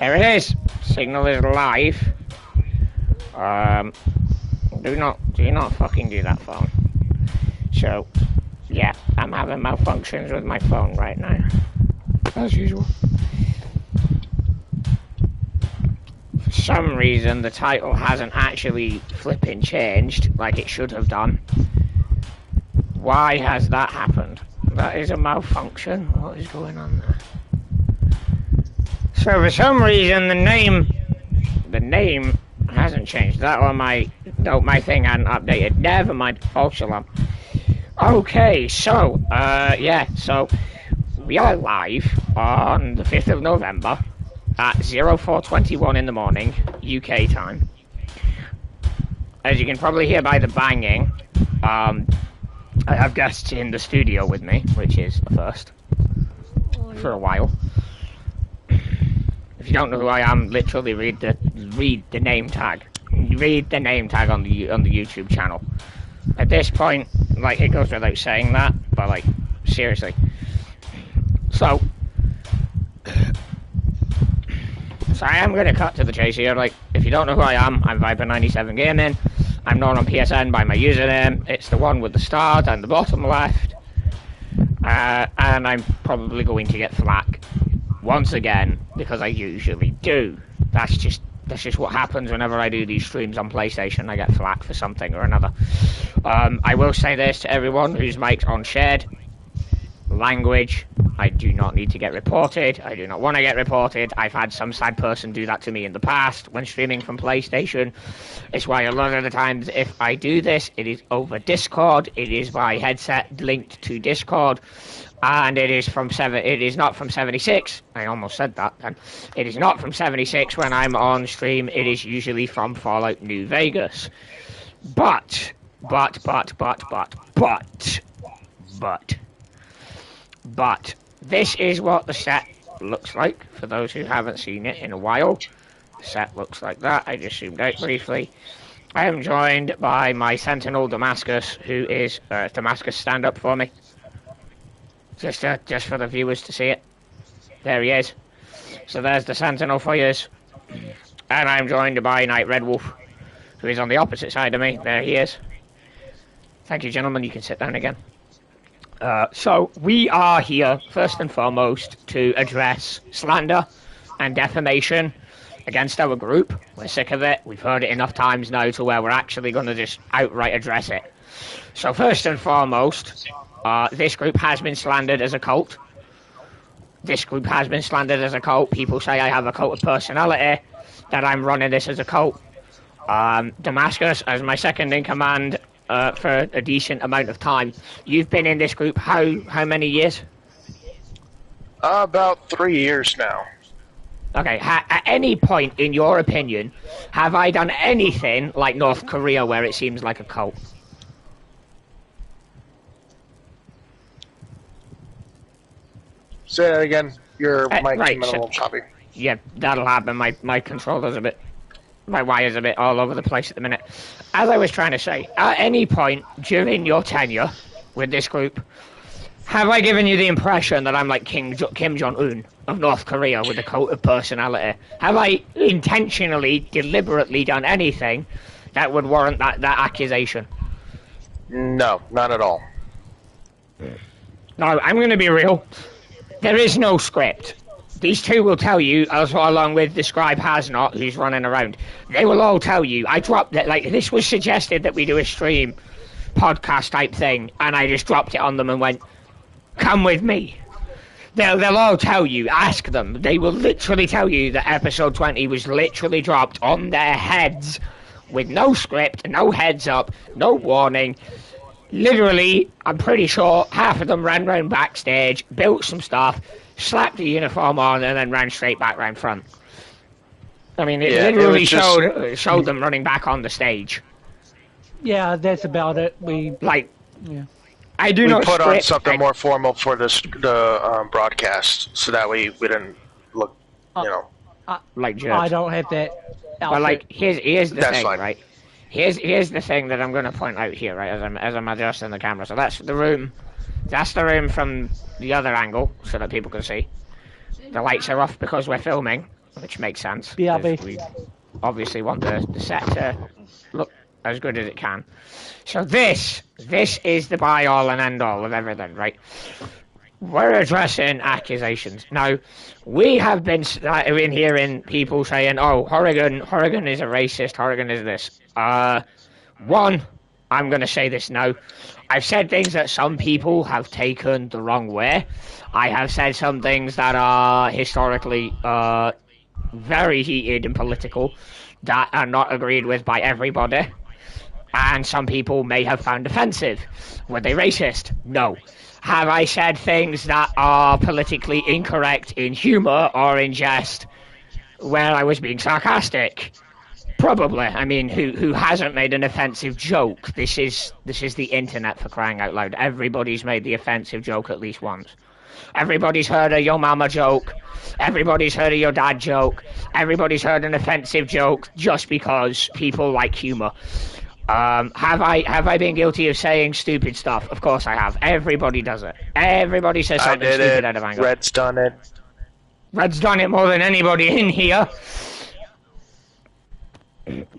There it is. Signal is live. Do not fucking do that, phone. So, yeah, I'm having malfunctions with my phone right now, as usual. For some reason, the title hasn't actually flipping changed like it should have done. Why has that happened? That is a malfunction. What is going on there? So for some reason, the name hasn't changed. That or my thing hadn't updated. Never mind. False alarm. Okay, so so we are live on the 5th of November at 04:21 in the morning, UK time. As you can probably hear by the banging, I have guests in the studio with me, which is a first for a while. If you don't know who I am, literally read the name tag. Read the name tag on the YouTube channel. At this point, like, it goes without saying that, but like, seriously. So I am gonna cut to the chase here. Like, if you don't know who I am, I'm Viper97 Gaming. I'm known on PSN by my username. It's the one with the star down the bottom left. And I'm probably going to get flack once again, because I usually do. That's just what happens whenever I do these streams on PlayStation. I get flack for something or another. I will say this to everyone whose mic's on shared language: I do not need to get reported. I do not want to get reported. I've had some sad person do that to me in the past when streaming from PlayStation. It's why a lot of the times if I do this, it is over Discord. It is by headset linked to Discord. And it is not from 76. I almost said that then. It is not from 76 when I'm on stream. It is usually from Fallout New Vegas. But this is what the set looks like for those who haven't seen it in a while. The set looks like that. I just zoomed out briefly. I am joined by my Sentinel Damascus, who is Damascus, stand up for me. Just for the viewers to see it. There he is. So there's the Sentinel for yous. And I'm joined by Knight Red Wolf, who is on the opposite side of me. There he is. Thank you, gentlemen. You can sit down again. So we are here, first and foremost, to address slander and defamation against our group. We're sick of it. We've heard it enough times now to where we're actually going to just outright address it. So first and foremost, this group has been slandered as a cult. People say I have a cult of personality, that I'm running this as a cult. Damascus, as my second in command for a decent amount of time. You've been in this group how many years? About 3 years now. Okay, at any point, in your opinion, have I done anything like North Korea where it seems like a cult? Say that again. Your mic right, came in a little choppy. Yeah, that'll happen. My controller's a bit... My wire's a bit all over the place at the minute. As I was trying to say, at any point during your tenure with this group, have I given you the impression that I'm like Kim Jong-un of North Korea with a cult of personality? Have I intentionally, deliberately done anything that would warrant that accusation? No, not at all. No, I'm going to be real. There is no script. These two will tell you, also along with the scribe has not, who's running around. They will all tell you. I dropped it, like, this was suggested that we do a stream podcast type thing, and I just dropped it on them and went, come with me. They'll all tell you, ask them. They will literally tell you that episode 20 was literally dropped on their heads with no script, no heads up, no warning. Literally, I'm pretty sure half of them ran round backstage, built some stuff, slapped the uniform on, and then ran straight back round front. I mean, it literally showed them running back on the stage. Yeah, that's about it. I do not put on something more formal for the broadcast, so that way we didn't look, like jerks. I don't have that outfit. But like, here's the thing, fine. right? Here's the thing that I'm going to point out here, right? As I'm adjusting the camera. So that's the room. That's the room from the other angle, so that people can see. The lights are off because we're filming. which makes sense. BRB. We obviously want the set to look as good as it can. So this is the be-all and end-all of everything, right? We're addressing accusations. Now, we have been hearing people saying, oh, Horrigan is a racist, Horrigan is this. One, I'm going to say this now. I've said things that some people have taken the wrong way. I have said some things that are historically very heated and political that are not agreed with by everybody. And some people may have found offensive. Were they racist? No. Have I said things that are politically incorrect in humour or in jest where I was being sarcastic? Probably. I mean, who hasn't made an offensive joke? This is the internet, for crying out loud. Everybody's made the offensive joke at least once. Everybody's heard a your mama joke. Everybody's heard a your dad joke. Everybody's heard an offensive joke just because people like humour. Have I been guilty of saying stupid stuff? Of course I have. Everybody does it. Everybody says something stupid out of anger. Red's done it. Red's done it more than anybody in here.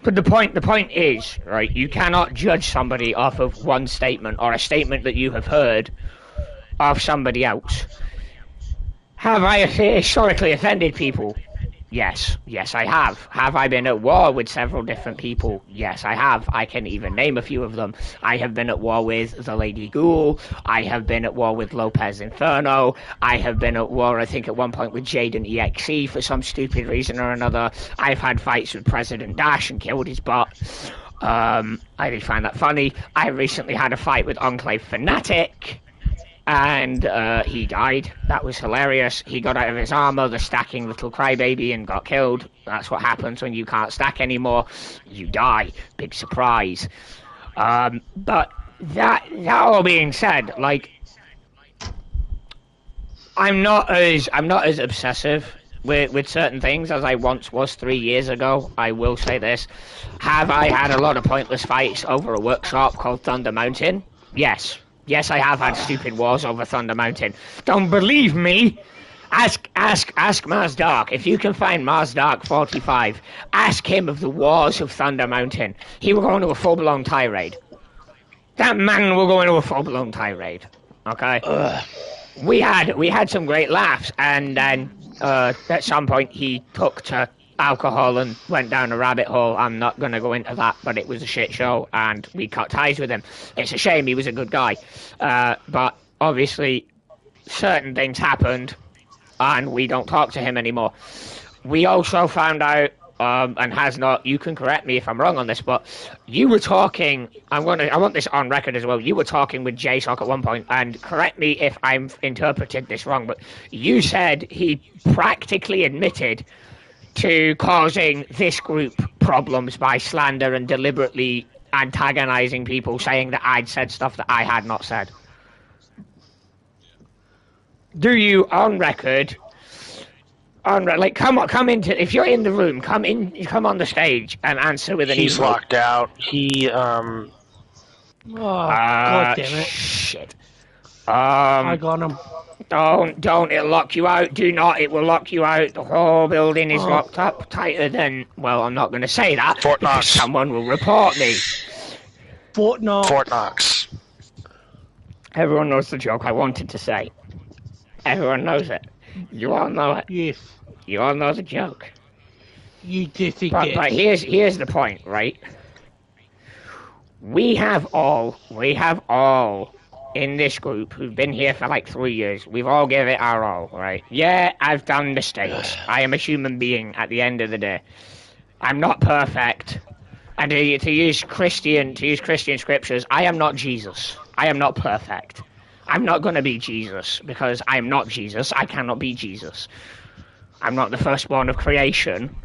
But the point is, right, you cannot judge somebody off of one statement or a statement that you have heard of somebody else. Have I historically offended people? Yes, I have. Have I been at war with several different people? Yes, I have. I can even name a few of them. I have been at war with the Lady Ghoul. I have been at war with Lopez Inferno. I have been at war, I think, at one point with Jaden EXE for some stupid reason or another. I've had fights with President Dash and killed his butt. I did find that funny. I recently had a fight with Enclave Fanatic. And he died. That was hilarious. He got out of his armor, the stacking little crybaby, and got killed. That's what happens when you can't stack anymore. You die. Big surprise. But that all being said, like, I'm not as obsessive with certain things as I once was 3 years ago. I will say this. Have I had a lot of pointless fights over a workshop called Thunder Mountain? Yes. Yes, I have had stupid wars over Thunder Mountain. Don't believe me? Ask Mars Dark. If you can find Mars Dark 45, ask him of the wars of Thunder Mountain. He will go into a full-blown tirade. That man will go into a full-blown tirade. Okay? We had some great laughs, and then at some point he took to alcohol and went down a rabbit hole. I'm not going to go into that, but it was a shit show, and we cut ties with him. It's a shame. He was a good guy. But obviously, certain things happened, and we don't talk to him anymore. We also found out, and has not, you can correct me if I'm wrong on this, but you were talking, I want this on record as well, you were talking with JSOC at one point, and correct me if I've interpreted this wrong, but you said he practically admitted to causing this group problems by slander and deliberately antagonizing people, saying that I'd said stuff that I had not said. Do you, on record, like, come into, if you're in the room, come on the stage and answer with an He's email. locked out. He, Oh, God damn it. Shit. I got him. Don't, it'll lock you out. Do not, it will lock you out. The whole building is locked up tighter than, well, I'm not going to say that. Fort because Knox. someone will report me. Fort Knox. Fort Knox. Everyone knows the joke I wanted to say. Everyone knows it. You all know it. Yes. You all know the joke. You did think But it. here's the point, right? We have all in this group who've been here for like 3 years, we've all given it our all, right? Yeah, I've done mistakes. I am a human being at the end of the day. I'm not perfect. And to use Christian scriptures, I am not Jesus. I am not perfect. I'm not going to be Jesus because I'm not Jesus. I cannot be Jesus. I'm not the firstborn of creation.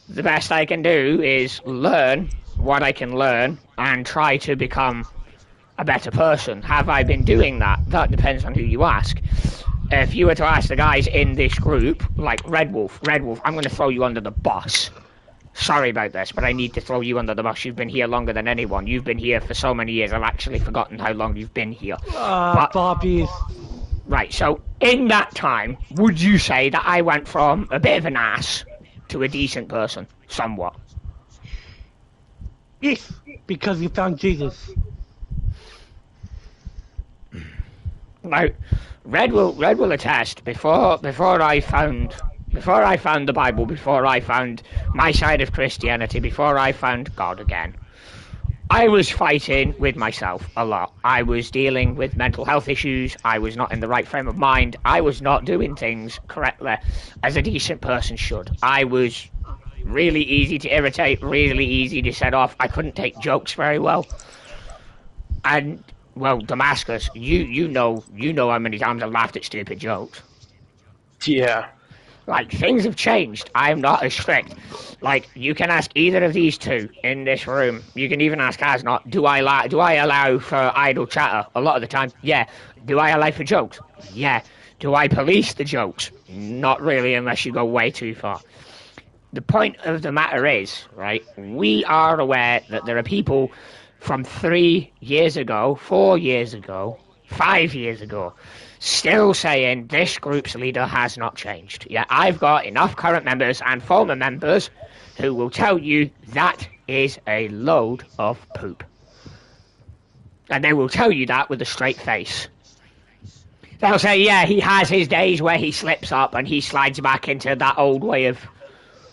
The best I can do is learn what I can learn and try to become a better person. Have I been doing that? That depends on who you ask. If you were to ask the guys in this group, like Red Wolf, I'm going to throw you under the bus. Sorry about this, but I need to throw you under the bus. You've been here longer than anyone. You've been here for so many years. I've actually forgotten how long you've been here. But 5 years. Right, so in that time, would you say that I went from a bit of an ass to a decent person? Somewhat. Yes, because you found Jesus. Now, Red will attest. Before I found the Bible, before I found my side of Christianity, before I found God again, I was fighting with myself a lot. I was dealing with mental health issues. I was not in the right frame of mind. I was not doing things correctly as a decent person should. I was really easy to irritate, really easy to set off. I couldn't take jokes very well. And, well, Damascus, you know how many times I've laughed at stupid jokes. Yeah. Like, things have changed. I'm not as strict. Like, you can ask either of these two in this room. You can even ask Hasnot, do I allow for idle chatter? A lot of the time, yeah. Do I allow for jokes? Yeah. Do I police the jokes? Not really, unless you go way too far. The point of the matter is, right, we are aware that there are people from 3 years ago, 4 years ago, 5 years ago, still saying this group's leader has not changed. Yeah, I've got enough current members and former members who will tell you that is a load of poop. And they will tell you that with a straight face. They'll say, yeah, he has his days where he slips up and he slides back into that old way of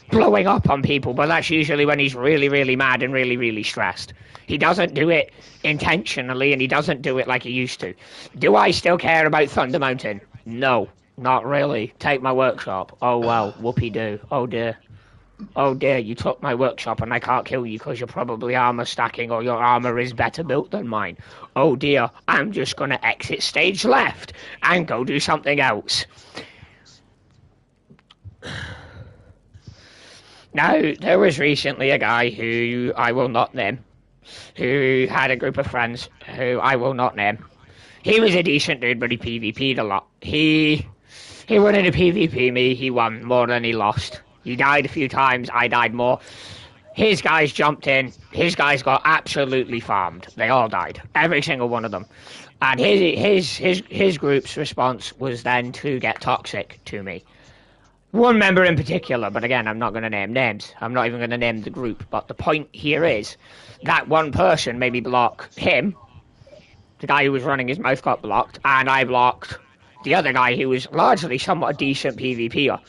blowing up on people, but that's usually when he's really, really mad and really, really stressed. He doesn't do it intentionally, and he doesn't do it like he used to. Do I still care about Thunder Mountain? No, not really. Take my workshop. Oh, well, whoopee-doo. Oh, dear. Oh, dear, you took my workshop, and I can't kill you because you're probably armor stacking, or your armor is better built than mine. Oh, dear, I'm just going to exit stage left and go do something else. Now, there was recently a guy who I will not name, who had a group of friends who I will not name. He was a decent dude, but he PvP'd a lot. He wanted to PvP me, he won more than he lost. He died a few times, I died more. His guys jumped in, his guys got absolutely farmed. They all died, every single one of them. And his group's response was then to get toxic to me. One member in particular, but again, I'm not going to name names. I'm not even going to name the group. But the point here is that one person maybe block him, the guy who was running his mouth got blocked, and I blocked the other guy who was largely somewhat a decent PvPer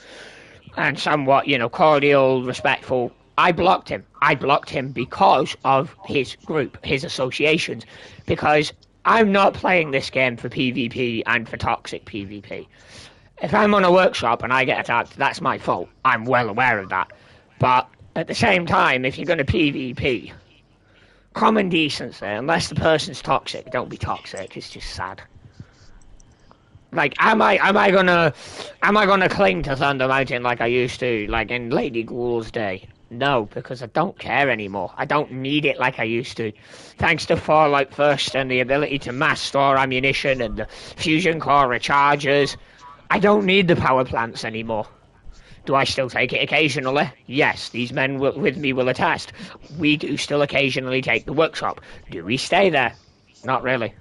and somewhat, cordial, respectful. I blocked him. I blocked him because of his group, his associations, because I'm not playing this game for PvP and for toxic PvP. If I'm on a workshop and I get attacked, that's my fault. I'm well aware of that. But at the same time, if you're going to PvP, common decency, unless the person's toxic, don't be toxic. It's just sad. Like, am I gonna cling to Thunder Mountain like I used to, like in Lady Ghoul's day? No, because I don't care anymore. I don't need it like I used to. Thanks to Fallout First and the ability to mass store ammunition and the fusion core recharges, I don't need the power plants anymore. Do I still take it occasionally? Yes, these men with me will attest. We do still occasionally take the workshop. Do we stay there? Not really.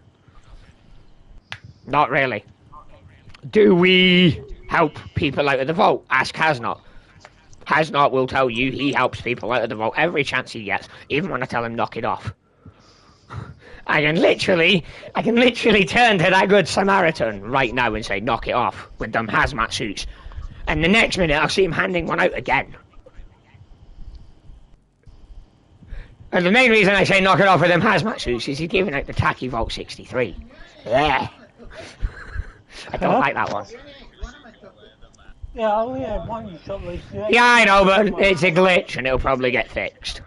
Not really. Do we help people out of the vault? Ask Hasnot. Hasnot will tell you he helps people out of the vault every chance he gets, even when I tell him knock it off. I can literally turn to that good Samaritan right now and say, knock it off, with them hazmat suits. And the next minute, I'll see him handing one out again. And the main reason I say knock it off with them hazmat suits is he's giving out the tacky Vault 63. Yeah. I don't like that one. Yeah, I only had one shot list. Yeah, I know, but it's a glitch and it'll probably get fixed.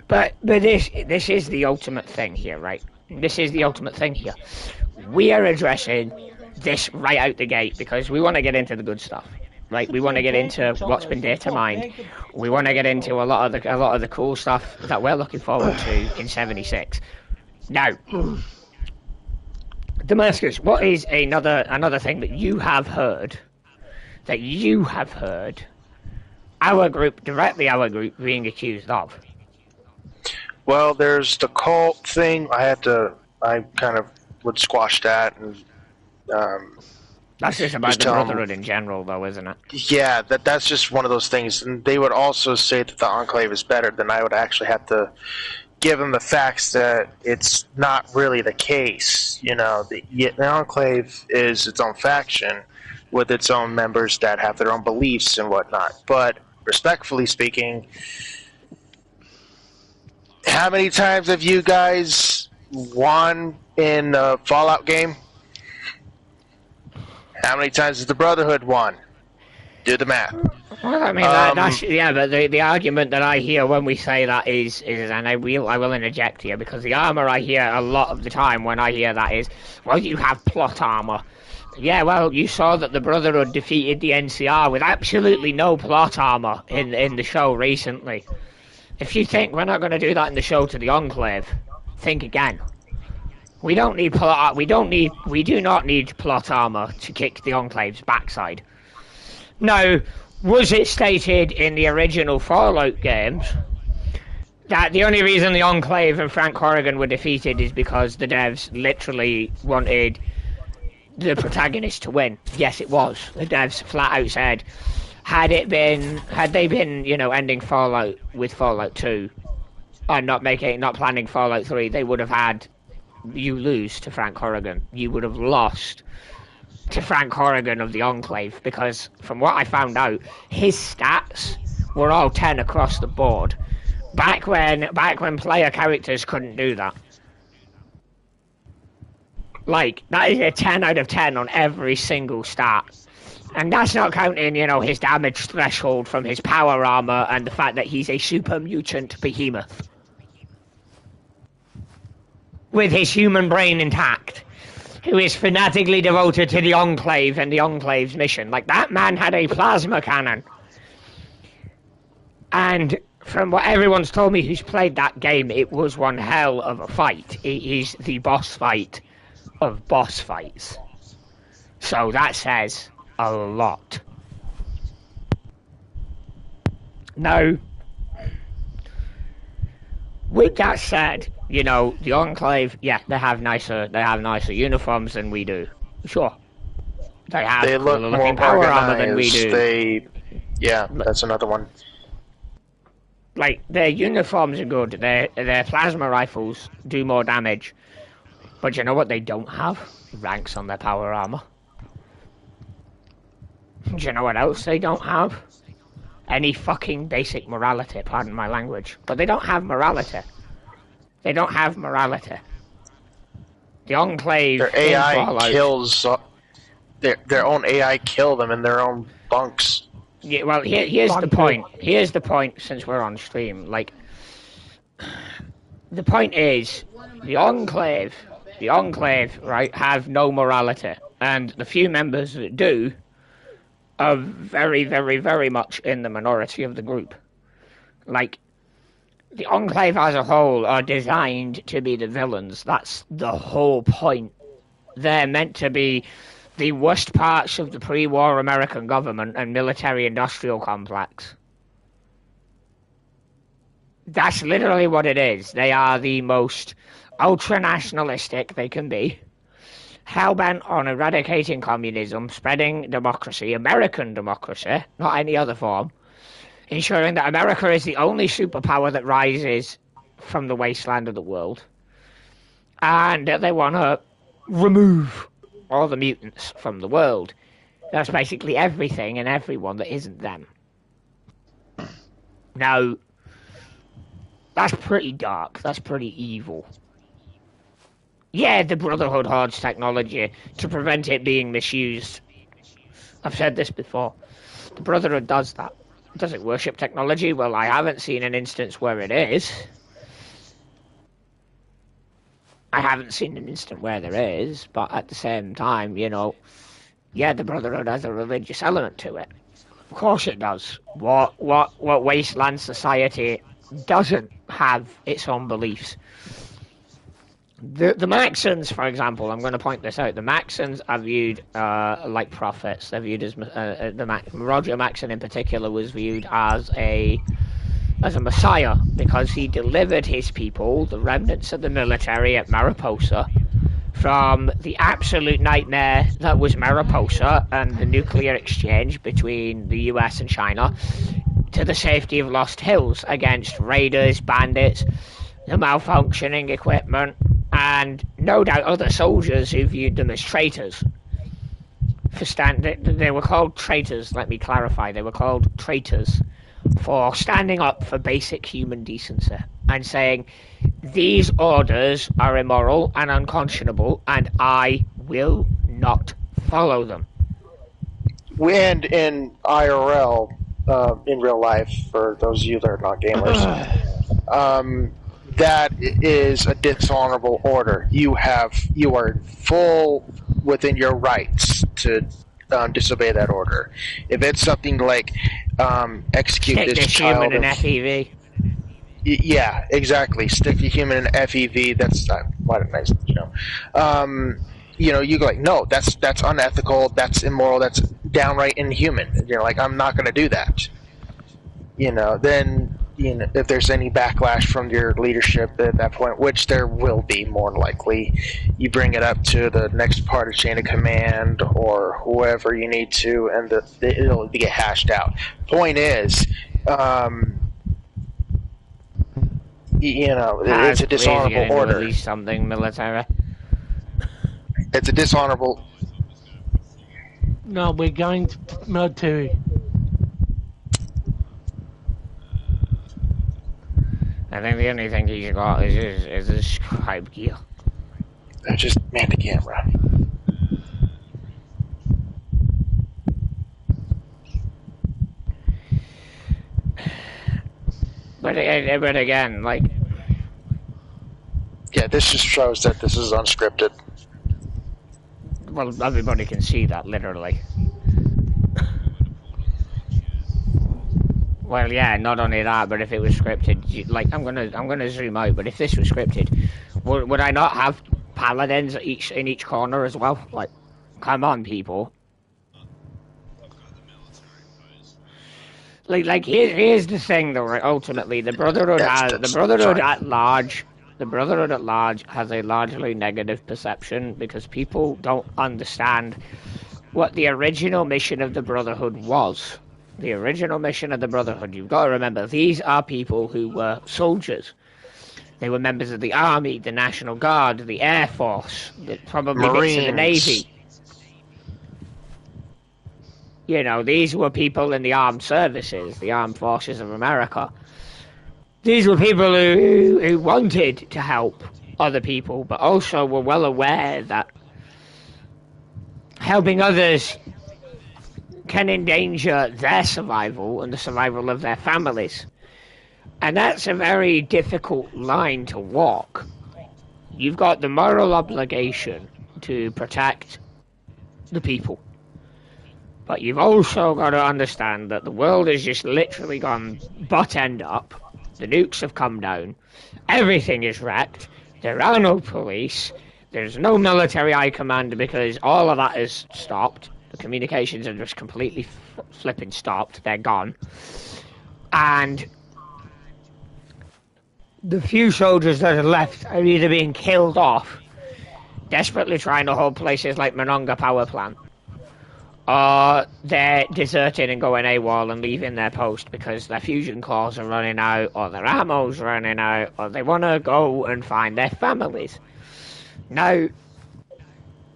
But this is the ultimate thing here, right? This is the ultimate thing here. We are addressing this right out the gate because we want to get into the good stuff, right? We want to get into what's been data mined. We want to get into a lot of the cool stuff that we're looking forward to in 76. Now, Damascus, what is another thing that you have heard? Our group being accused of? Well, there's the cult thing. I kind of would squash that, and That's just about the Brotherhood in general, though, isn't it? Yeah, that's just one of those things. And they would also say that the Enclave is better. Then I would actually have to give them the facts that it's not really the case. You know, the Enclave is its own faction with its own members that have their own beliefs and whatnot. But respectfully speaking, how many times have you guys won in a Fallout game? How many times has the Brotherhood won? Do the math. Well, I mean, that's yeah, but the argument that I hear when we say that is, and I will interject here, because the armor I hear a lot of the time when I hear that is, well, you have plot armor. Yeah, well, you saw that the Brotherhood defeated the NCR with absolutely no plot armor in the show recently. If you think we're not going to do that in the show to the Enclave, think again. We don't need plot. We do not need plot armor to kick the Enclave's backside. Now, was it stated in the original Fallout games that the only reason the Enclave and Frank Horrigan were defeated is because the devs literally wanted the protagonist to win? Yes, it was. The devs flat out said, had they been, you know, ending Fallout with Fallout 2 and not planning Fallout 3, they would have had you lose to Frank Horrigan. You would have lost to Frank Horrigan of the Enclave, because from what I found out, his stats were all 10 across the board. Back when player characters couldn't do that. Like, that is a 10 out of 10 on every single stat. And that's not counting, you know, his damage threshold from his power armor and the fact that he's a super mutant behemoth with his human brain intact, who is fanatically devoted to the Enclave and the Enclave's mission. Like, that man had a plasma cannon. And from what everyone's told me who's played that game, it was one hell of a fight. It is the boss fight of boss fights. So that says a lot. Now, with that said, you know, the Enclave, yeah, they have nicer uniforms than we do. Sure. They look more power armor than we do. Yeah, that's another one. Like, their uniforms are good. Their plasma rifles do more damage. But you know what they don't have? Ranks on their power armor. Do you know what else they don't have? Any fucking basic morality, pardon my language. But they don't have morality. They don't have morality. The Enclave... Their AI kills... Their own AI kill them in their own bunks. Yeah, well, here's the point. Here's the point, since we're on stream. Like, the point is, the Enclave, right, have no morality. And the few members that do are very, very, very much in the minority of the group. Like, the Enclave as a whole are designed to be the villains. That's the whole point. They're meant to be the worst parts of the pre-war American government and military-industrial complex. That's literally what it is. They are the most ultra-nationalistic they can be, hell-bent on eradicating communism, spreading democracy, American democracy, not any other form, ensuring that America is the only superpower that rises from the wasteland of the world. And they want to remove all the mutants from the world. That's basically everything and everyone that isn't them. Now, that's pretty dark. That's pretty evil. Yeah, the Brotherhood hoards technology to prevent it being misused. I've said this before. The Brotherhood does that. Does it worship technology? Well, I haven't seen an instance where it is. I haven't seen an instant where there is, but at the same time, you know, yeah, the Brotherhood has a religious element to it. Of course it does. What wasteland society doesn't have its own beliefs? The Maxons, for example, I'm going to point this out. The Maxons are viewed like prophets. They're viewed as Roger Maxon in particular was viewed as a messiah, because he delivered his people, the remnants of the military at Mariposa, from the absolute nightmare that was Mariposa and the nuclear exchange between the US and China to the safety of Lost Hills against raiders, bandits, the malfunctioning equipment, and no doubt other soldiers who viewed them as traitors. They were called traitors, let me clarify, they were called traitors for standing up for basic human decency and saying, these orders are immoral and unconscionable and I will not follow them. And in IRL, in real life, for those of you that are not gamers, that is a dishonorable order. You are full within your rights to disobey that order. If it's something like execute Stick this child human in FEV. Yeah, exactly. Stick a human in FEV. That's what a nice, you go like, no, that's unethical. That's immoral. That's downright inhuman. You're like, I'm not going to do that. Then if there's any backlash from your leadership at that point, which there will be more than likely, you bring it up to the next part of chain of command or whoever you need to, and it'll get hashed out. Point is, it's a dishonorable order. Release something military. It's a dishonorable. No, we're going to military. I think the only thing he's got is his scribe gear. Just man the camera. But again, like... Yeah, this just shows that this is unscripted. Well, everybody can see that, literally. Well, yeah, not only that, but if it was scripted, like, I'm gonna zoom out, but if this was scripted, would I not have paladins in each corner as well? Like, come on, people. Like here's the thing, though. Right? Ultimately, the Brotherhood at large has a largely negative perception because people don't understand what the original mission of the Brotherhood was. The original mission of the Brotherhood, you've got to remember, these are people who were soldiers. They were members of the Army, the National Guard, the Air Force, probably Marines. bits of the Navy. These were people in the armed services, the armed forces of America. These were people who wanted to help other people, but also were well aware that helping others can endanger their survival and the survival of their families. And that's a very difficult line to walk. You've got the moral obligation to protect the people. But you've also got to understand that the world has just literally gone butt end up. The nukes have come down. Everything is wrecked. There are no police. There's no military high command because all of that is stopped. The communications are just completely flipping stopped. They're gone. And the few soldiers that are left are either being killed off, desperately trying to hold places like Monongah Power Plant, or they're deserting and going AWOL and leaving their post because their fusion cores are running out, or their ammo's running out, or they want to go and find their families. Now,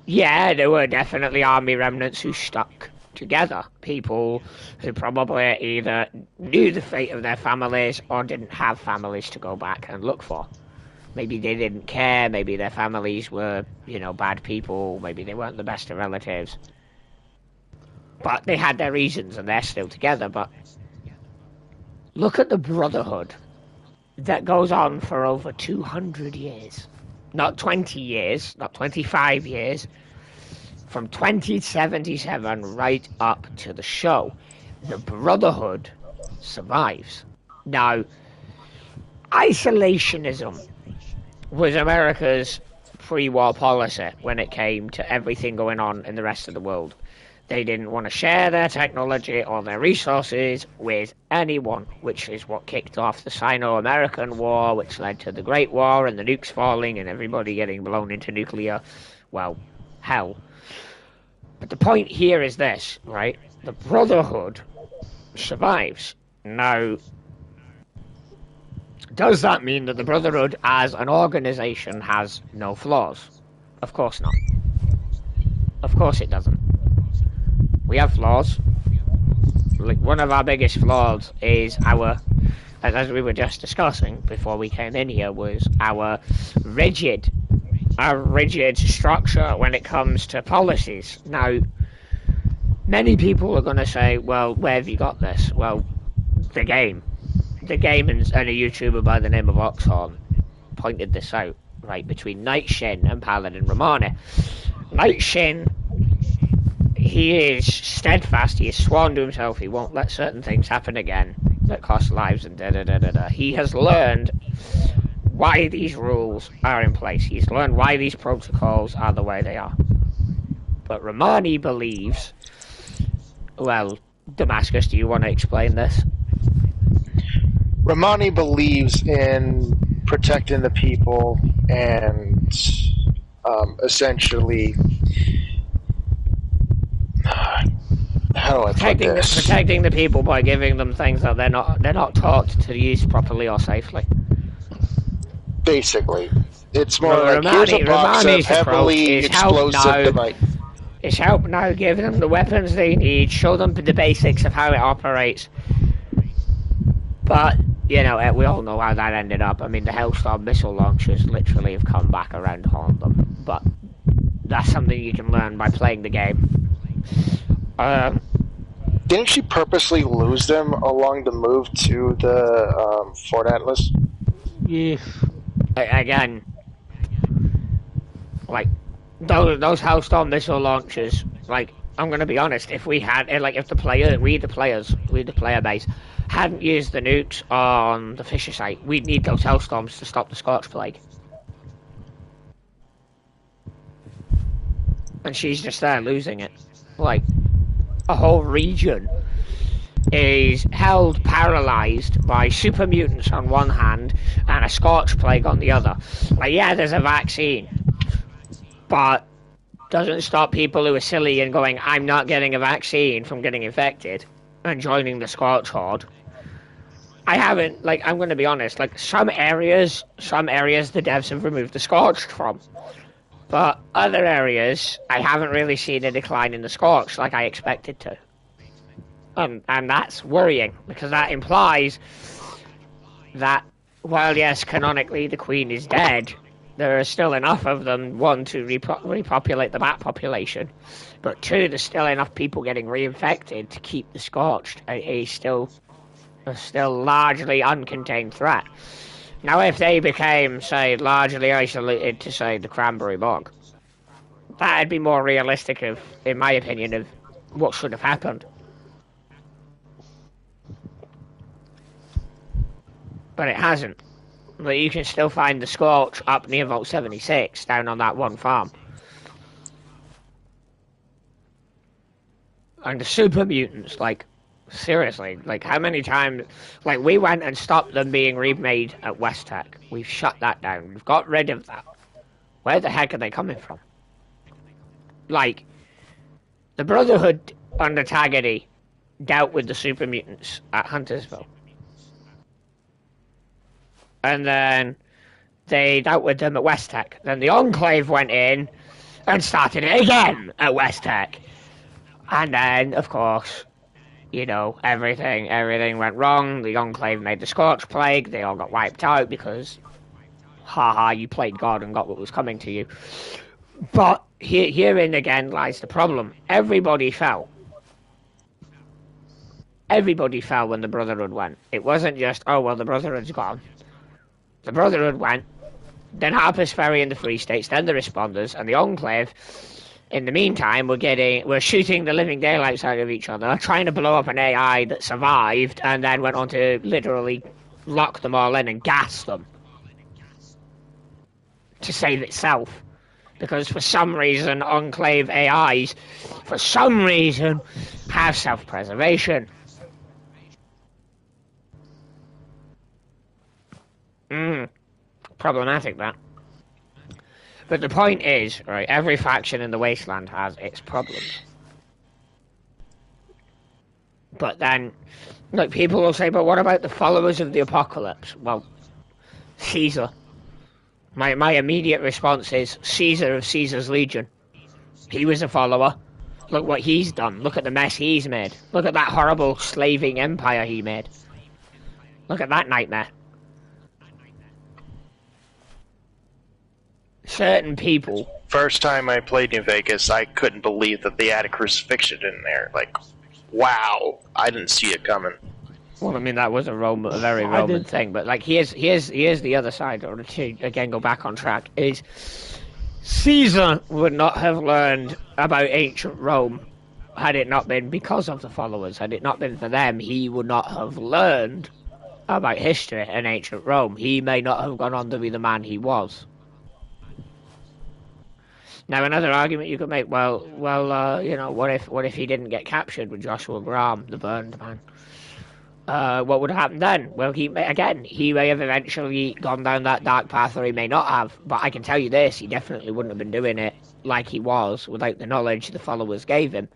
yeah, there were definitely army remnants who stuck together. People who probably either knew the fate of their families or didn't have families to go back and look for. Maybe they didn't care, maybe their families were, bad people, maybe they weren't the best of relatives. But they had their reasons and they're still together. But look at the Brotherhood that goes on for over 200 years. Not 20 years, not 25 years. From 2077 right up to the show. The Brotherhood survives. Now, isolationism was America's pre-war policy when it came to everything going on in the rest of the world. They didn't want to share their technology or their resources with anyone, which is what kicked off the Sino-American War, which led to the Great War and the nukes falling and everybody getting blown into nuclear, well, hell. But the point here is this, right? The Brotherhood survives. Now, does that mean that the Brotherhood as an organization has no flaws? Of course not. Of course it doesn't. We have flaws. Like, one of our biggest flaws is as we were just discussing before we came in here, was our rigid structure when it comes to policies. Now, many people are going to say, well, where have you got this? Well, the game. The game and a YouTuber by the name of Oxhorn pointed this out, right, between Night Shin and Paladin Romani. Night Shin, he is steadfast, he has sworn to himself he won't let certain things happen again that cost lives and da-da-da-da-da. He has learned why these rules are in place. He's learned why these protocols are the way they are. But Romani believes... Well, Damascus, do you want to explain this? Romani believes in protecting the people and essentially... How do I put this? Protecting the people by giving them things that they're not taught to use properly or safely. Basically, it's more like here's a box of heavily explosive device. It's help now, give them the weapons they need, show them the basics of how it operates. But you know, we all know how that ended up. I mean, the Hellstorm missile launchers literally have come back around to haunt them. But that's something you can learn by playing the game. Didn't she purposely lose them along the move to the Fort Atlas? Yeah. Again, like those Hellstorm missile launchers. Like, I'm gonna be honest. If we had, if the player base hadn't used the nukes on the Fisher site, we'd need those Hellstorms to stop the Scorch Plague. And she's just there losing it. Like, a whole region is held paralyzed by super mutants on one hand and a Scorch Plague on the other. Like, yeah, there's a vaccine, but doesn't stop people who are silly and going, I'm not getting a vaccine, from getting infected and joining the Scorch Horde. I'm gonna be honest, some areas the devs have removed the Scorched from. But other areas, I haven't really seen a decline in the Scorch like I expected to. And that's worrying, because that implies that, while yes, canonically the Queen is dead, there are still enough of them, one, to repopulate the bat population, but two, there's still enough people getting reinfected to keep the Scorched a still largely uncontained threat. Now, if they became, say, largely isolated to, say, the Cranberry Bog, that'd be more realistic, in my opinion, of what should have happened. But it hasn't. But you can still find the Scorch up near Vault 76, down on that one farm. And the super mutants, seriously, how many times... we went and stopped them being remade at West Tech. We've shut that down. We've got rid of that. Where the heck are they coming from? The Brotherhood under Taggedy dealt with the super mutants at Huntersville. And then they dealt with them at West Tech. Then the Enclave went in and started it again at West Tech. And then, of course... everything went wrong. The Enclave made the Scorch Plague. They all got wiped out because, haha, you played God and got what was coming to you. But herein again lies the problem. Everybody fell. Everybody fell when the Brotherhood went. It wasn't just, oh, well, the Brotherhood's gone. The Brotherhood went, then Harper's Ferry and the Free States, then the Responders, and the Enclave. In the meantime, we're shooting the living daylights out of each other, trying to blow up an AI that survived, and then went on to literally lock them all in and gas them to save itself. Because for some reason, Enclave AIs, for some reason, have self-preservation. Problematic, that. But the point is, right, every faction in the Wasteland has its problems. But then, like, people will say, but what about the followers of the Apocalypse? Well, Caesar. My immediate response is Caesar of Caesar's Legion. He was a follower. Look what he's done. Look at the mess he's made. Look at that horrible slaving empire he made. Look at that nightmare. Certain people... First time I played New Vegas, I couldn't believe that they had a crucifixion in there. Like, wow. I didn't see it coming. Well, I mean, that was a very Roman thing, but, like, here's the other side, or to, again, go back on track, is Caesar would not have learned about ancient Rome had it not been because of the followers. Had it not been for them, he would not have learned about history and ancient Rome. He may not have gone on to be the man he was. Now, another argument you could make, well, you know, what if he didn't get captured with Joshua Graham, the burned man? What would happen then? Well, he may have eventually gone down that dark path, or he may not have. But I can tell you this, he definitely wouldn't have been doing it like he was without the knowledge the followers gave him.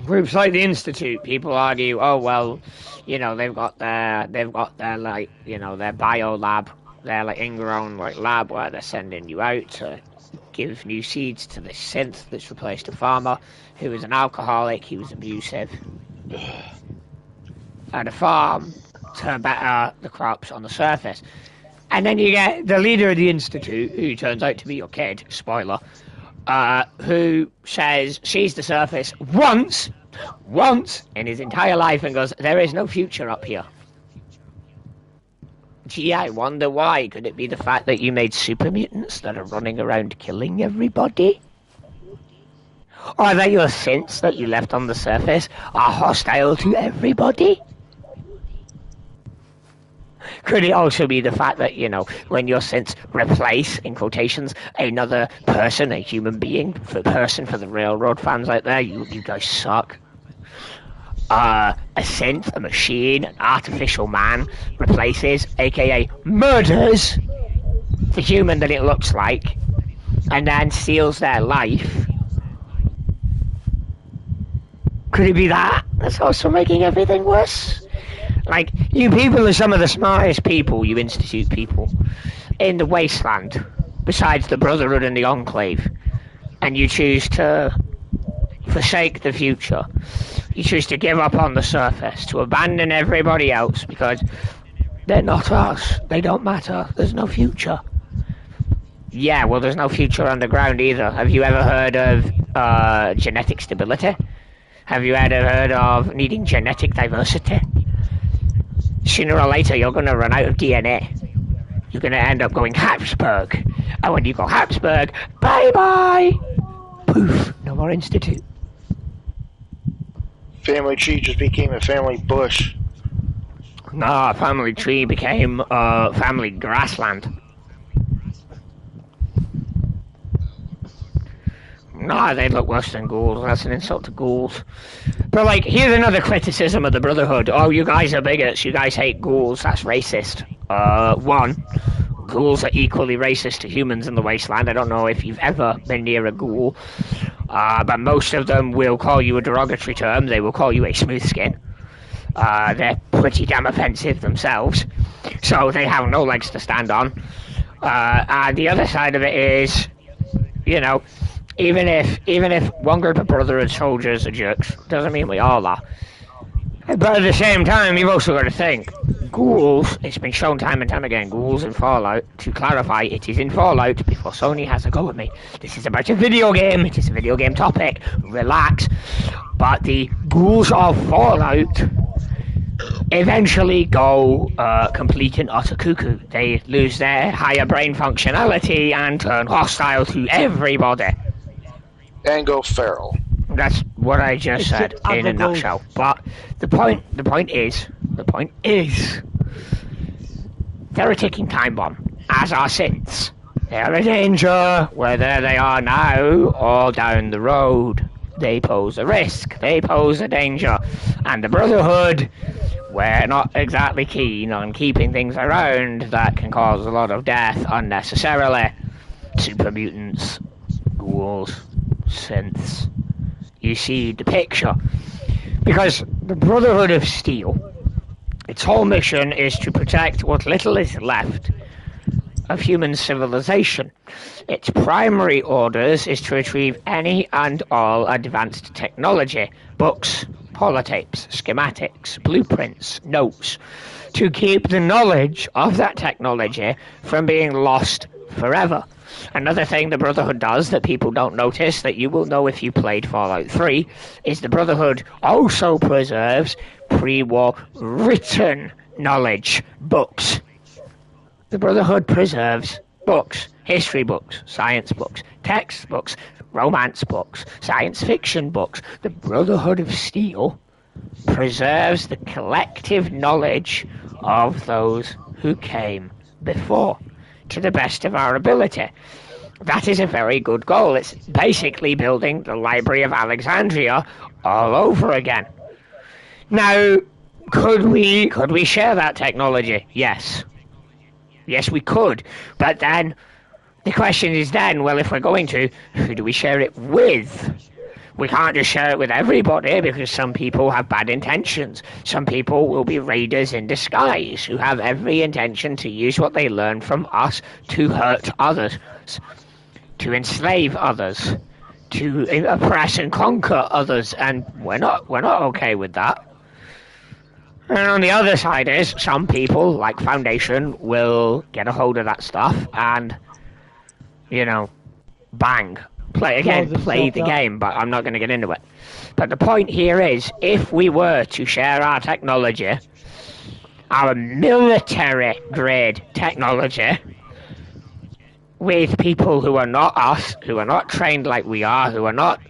Groups like the Institute, people argue, oh, well, you know, they've got their like, you know, their bio lab, their like ingrown like lab where they're sending you out to give new seeds to this synth that's replaced a farmer who was an alcoholic, he was abusive, at a farm to better the crops on the surface. And then you get the leader of the Institute, who turns out to be your kid, spoiler, who sees the surface once in his entire life and goes, there is no future up here. Gee, I wonder why. Could it be the fact that you made super mutants that are running around killing everybody? Or that your synths that you left on the surface are hostile to everybody? Could it also be the fact that, you know, when your synths replace, in quotations, another person, a human being, for the railroad fans out there, you guys suck. A synth, a machine, an artificial man replaces, aka murders, the human that it looks like, and then steals their life. Could it be that? That's also making everything worse. Like, you people are some of the smartest people, you Institute people, in the Wasteland, besides the Brotherhood and the Enclave, and you choose to forsake the future. You choose to give up on the surface, to abandon everybody else because they're not us, they don't matter, there's no future. Yeah, well, there's no future underground either. Have you ever heard of genetic stability? Have you ever heard of needing genetic diversity? Sooner or later, you're going to run out of DNA. You're going to end up going Habsburg. And when you go Habsburg, bye-bye! Poof, no more Institute. Family tree just became a family bush. Nah, family tree became family grassland. Nah, they look worse than ghouls. That's an insult to ghouls. But, like, here's another criticism of the Brotherhood. Oh, you guys are bigots. You guys hate ghouls. That's racist. One, ghouls are equally racist to humans in the Wasteland. I don't know if you've ever been near a ghoul. But most of them will call you a derogatory term. They will call you a smooth skin. They're pretty damn offensive themselves. So they have no legs to stand on. And the other side of it is, you know, even if one group of Brotherhood soldiers are jerks, doesn't mean we all are. But at the same time, you've also got to think, ghouls, it's been shown time and time again, ghouls in Fallout, to clarify, it is in Fallout, before Sony has a go at me. This is about a video game, it is a video game topic, relax. But the ghouls of Fallout eventually go complete and utter cuckoo. They lose their higher brain functionality and turn hostile to everybody. And go feral. That's what I just said in a nutshell. But the point is, they're a ticking time bomb, as are synths. They are a danger, whether they are now or down the road. They pose a risk, they pose a danger. And the Brotherhood, we're not exactly keen on keeping things around that can cause a lot of death unnecessarily. Super mutants, ghouls, synths. You see the picture. Because the Brotherhood of Steel, its whole mission is to protect what little is left of human civilization. Its primary orders is to retrieve any and all advanced technology, books, holotapes, schematics, blueprints, notes, to keep the knowledge of that technology from being lost forever. Another thing the Brotherhood does that people don't notice, that you will know if you played Fallout 3, is the Brotherhood also preserves pre-war written knowledge, books. The Brotherhood preserves books, history books, science books, textbooks, romance books, science fiction books. The Brotherhood of Steel preserves the collective knowledge of those who came before, to the best of our ability. That is a very good goal. It's basically building the Library of Alexandria all over again. Now, could we share that technology? Yes. Yes, we could. But then, the question is then, well, if we're going to, who do we share it with? We can't just share it with everybody because some people have bad intentions. Some people will be raiders in disguise who have every intention to use what they learn from us to hurt others, to enslave others, to oppress and conquer others, and we're not okay with that. And on the other side is, some people, like Foundation, will get a hold of that stuff and, bang. Play the game, but I'm not going to get into it. But the point here is, if we were to share our technology, our military-grade technology, with people who are not us, who are not trained like we are, who are not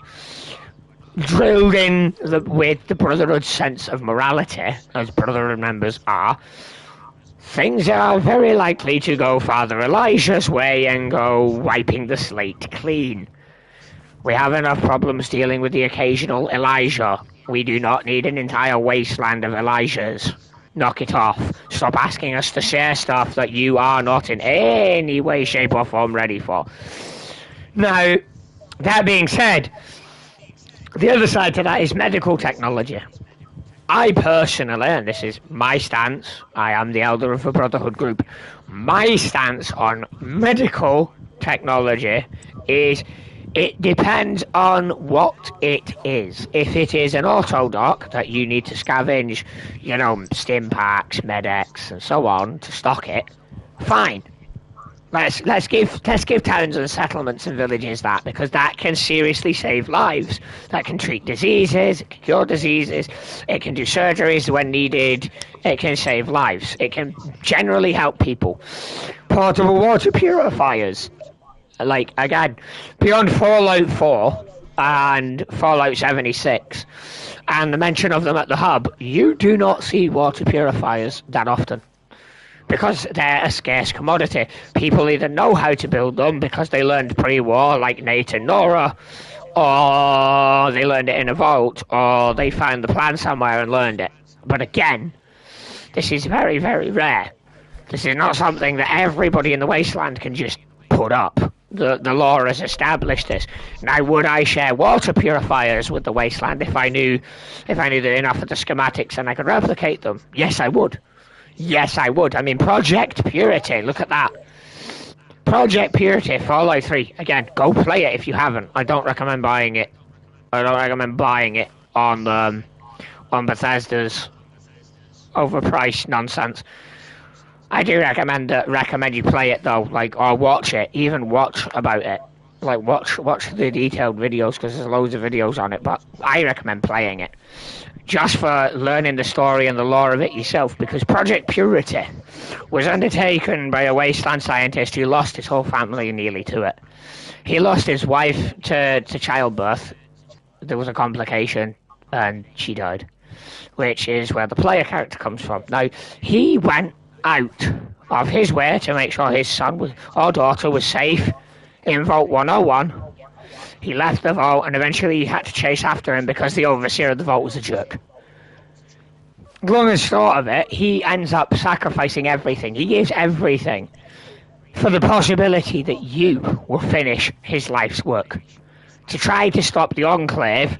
drilled in with the Brotherhood's sense of morality, as Brotherhood members are, things are very likely to go Father Elijah's way and go wiping the slate clean. We have enough problems dealing with the occasional Elijah. We do not need an entire wasteland of Elijahs. Knock it off. Stop asking us to share stuff that you are not in any way, shape or form ready for. Now, that being said, the other side to that is medical technology. I personally, and this is my stance, I am the elder of a Brotherhood group, my stance on medical technology is it depends on what it is. If it is an auto-doc that you need to scavenge, stim packs, Med-X, and so on to stock it, fine. Let's give towns and settlements and villages that, because that can seriously save lives. That can treat diseases, it can cure diseases, it can do surgeries when needed, it can save lives. It can generally help people. Portable water purifiers. Again, beyond Fallout 4 and Fallout 76, and the mention of them at the hub, you do not see water purifiers that often. Because they're a scarce commodity. People either know how to build them because they learned pre-war, like Nate and Nora, or they learned it in a vault, or they found the plan somewhere and learned it. But again, this is very, very rare. This is not something that everybody in the Wasteland can just put up. The law has established this. Now, would I share water purifiers with the Wasteland if I knew that enough of the schematics and I could replicate them? Yes, I would. Yes, I would. I mean, Project Purity, look at that. Project Purity, Fallout 3. Again, go play it if you haven't. I don't recommend buying it. I don't recommend buying it on Bethesda's overpriced nonsense. I do recommend you play it though, or watch it. Even watch about it. Watch the detailed videos, because there's loads of videos on it. But I recommend playing it, just for learning the story and the lore of it yourself, because Project Purity was undertaken by a wasteland scientist who lost his whole family nearly to it. He lost his wife to childbirth. There was a complication, and she died, which is where the player character comes from. Now, he went out of his way to make sure his son or daughter was safe in Vault 101. He left the vault, and eventually he had to chase after him because the overseer of the vault was a jerk. Long and short of it, he ends up sacrificing everything. He gives everything for the possibility that you will finish his life's work, to try to stop the Enclave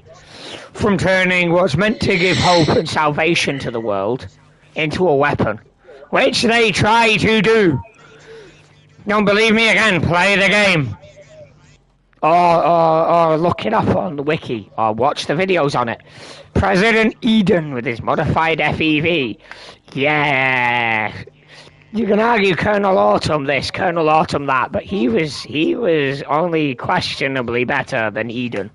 from turning what's meant to give hope and salvation to the world into a weapon, which they try to do. Don't believe me again, play the game. Or look it up on the wiki, or watch the videos on it. President Eden with his modified FEV. Yeah. You can argue Colonel Autumn this, Colonel Autumn that, but he was only questionably better than Eden.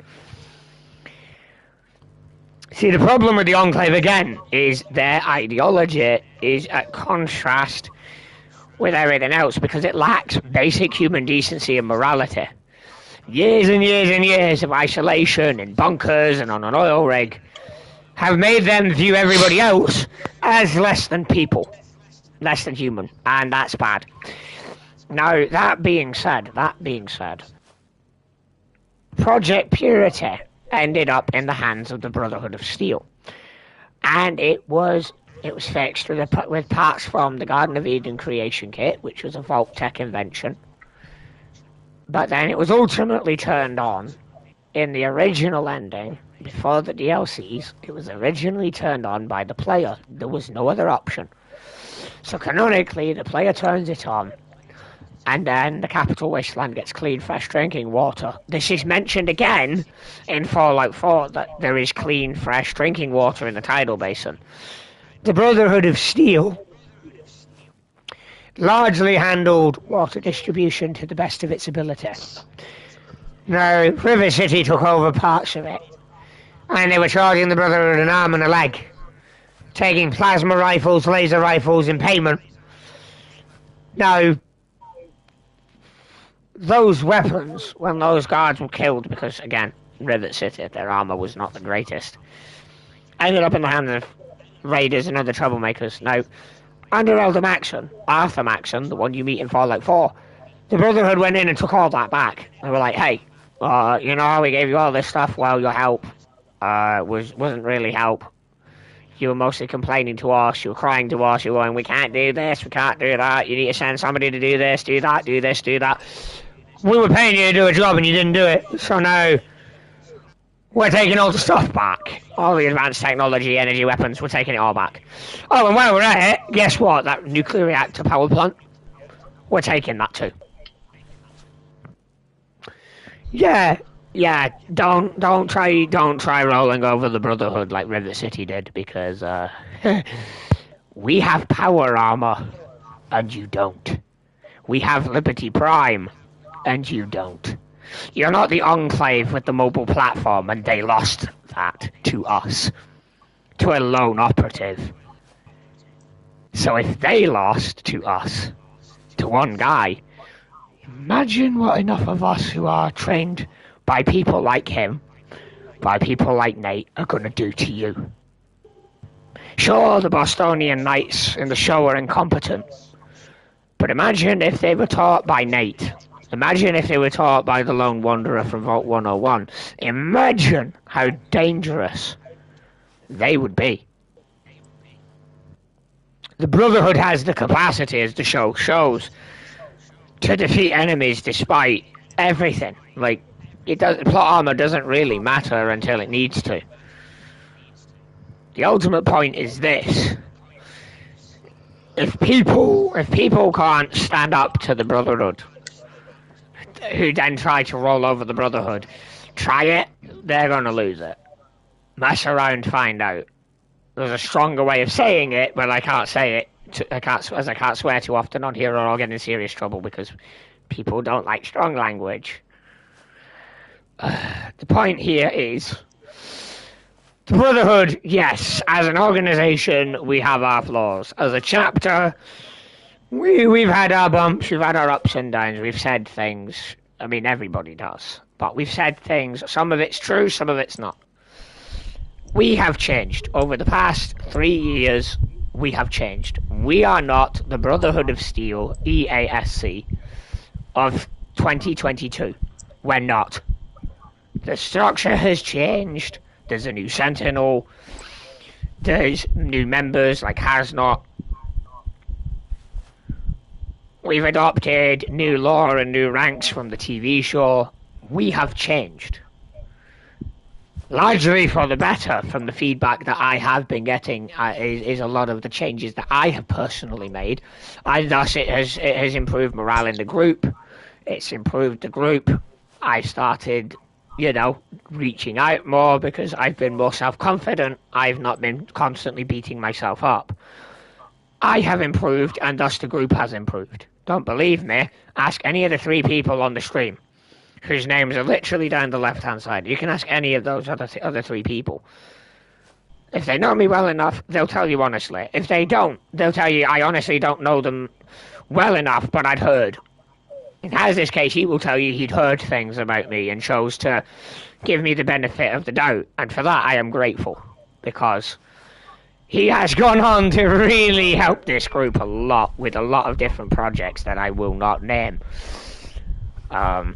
See, the problem with the Enclave, again, is their ideology is at contrast with everything else, because it lacks basic human decency and morality. Years and years and years of isolation in bunkers and on an oil rig have made them view everybody else as less than people, less than human, and that's bad. Now, that being said, Project Purity ended up in the hands of the Brotherhood of Steel, and it was fixed with parts from the Garden of Eden creation kit, which was a Vault Tech invention. But then it was ultimately turned on in the original ending, before the DLCs. It was originally turned on by the player. There was no other option. So canonically, the player turns it on, and then the Capital Wasteland gets clean, fresh drinking water. This is mentioned again in Fallout 4, that there is clean, fresh drinking water in the tidal basin. The Brotherhood of Steel largely handled water distribution to the best of its ability. Now, River City took over parts of it, and they were charging the Brotherhood an arm and a leg, taking plasma rifles, laser rifles in payment. Now, those weapons, when those guards were killed, because again, River City, their armor was not the greatest, ended up in the hands of raiders and other troublemakers. Now, under Arthur Maxson, the one you meet in Fallout 4, the Brotherhood went in and took all that back. They were like, hey, you know how we gave you all this stuff? Well, your help wasn't really help. You were mostly complaining to us, you were crying to us, you were going, we can't do this, we can't do that, you need to send somebody to do this, do that, do this, do that. We were paying you to do a job and you didn't do it, so now we're taking all the stuff back. All the advanced technology, energy weapons, we're taking it all back. Oh, and while we're at it, guess what? That nuclear reactor power plant, we're taking that too. Yeah, don't try rolling over the Brotherhood like River City did, because we have power armor and you don't. We have Liberty Prime and you don't. You're not the Enclave with the mobile platform, and they lost that to us, to a lone operative. So if they lost to us, to one guy, imagine what enough of us who are trained by people like him, by people like Nate, are going to do to you. Sure, the Bostonian Knights in the show are incompetent, but imagine if they were taught by Nate. Imagine if they were taught by the Lone Wanderer from Vault 101. Imagine how dangerous they would be. The Brotherhood has the capacity, as the show shows, to defeat enemies despite everything. Like, plot armor doesn't really matter until it needs to. The ultimate point is this. If people can't stand up to the Brotherhood, who then try to roll over the Brotherhood, try it, they're going to lose it. Mess around, find out. There's a stronger way of saying it, but I can't say it. I can't swear too often on here, or I'll get in serious trouble because people don't like strong language. The point here is, the Brotherhood, yes, as an organization, we have our flaws. As a chapter, we've had our bumps, we've had our ups and downs, we've said things. I mean, everybody does. But we've said things, some of it's true, some of it's not. We have changed. Over the past 3 years, we have changed. We are not the Brotherhood of Steel, EASC, of 2022. We're not. The structure has changed. There's a new Sentinel. There's new members like Hasnot. We've adopted new lore and new ranks from the TV show. We have changed. Largely for the better from the feedback that I have been getting is a lot of the changes that I have personally made. And thus it has improved morale in the group. It's improved the group. I started, reaching out more because I've been more self-confident. I've not been constantly beating myself up. I have improved, and thus the group has improved. Don't believe me? Ask any of the 3 people on the stream, whose names are literally down the left-hand side. You can ask any of those other 3 people. If they know me well enough, they'll tell you honestly. If they don't, they'll tell you, I honestly don't know them well enough, but I'd heard. In Haz's case, he will tell you he'd heard things about me and chose to give me the benefit of the doubt. And for that, I am grateful, because he has gone on to really help this group a lot with a lot of different projects that I will not name. But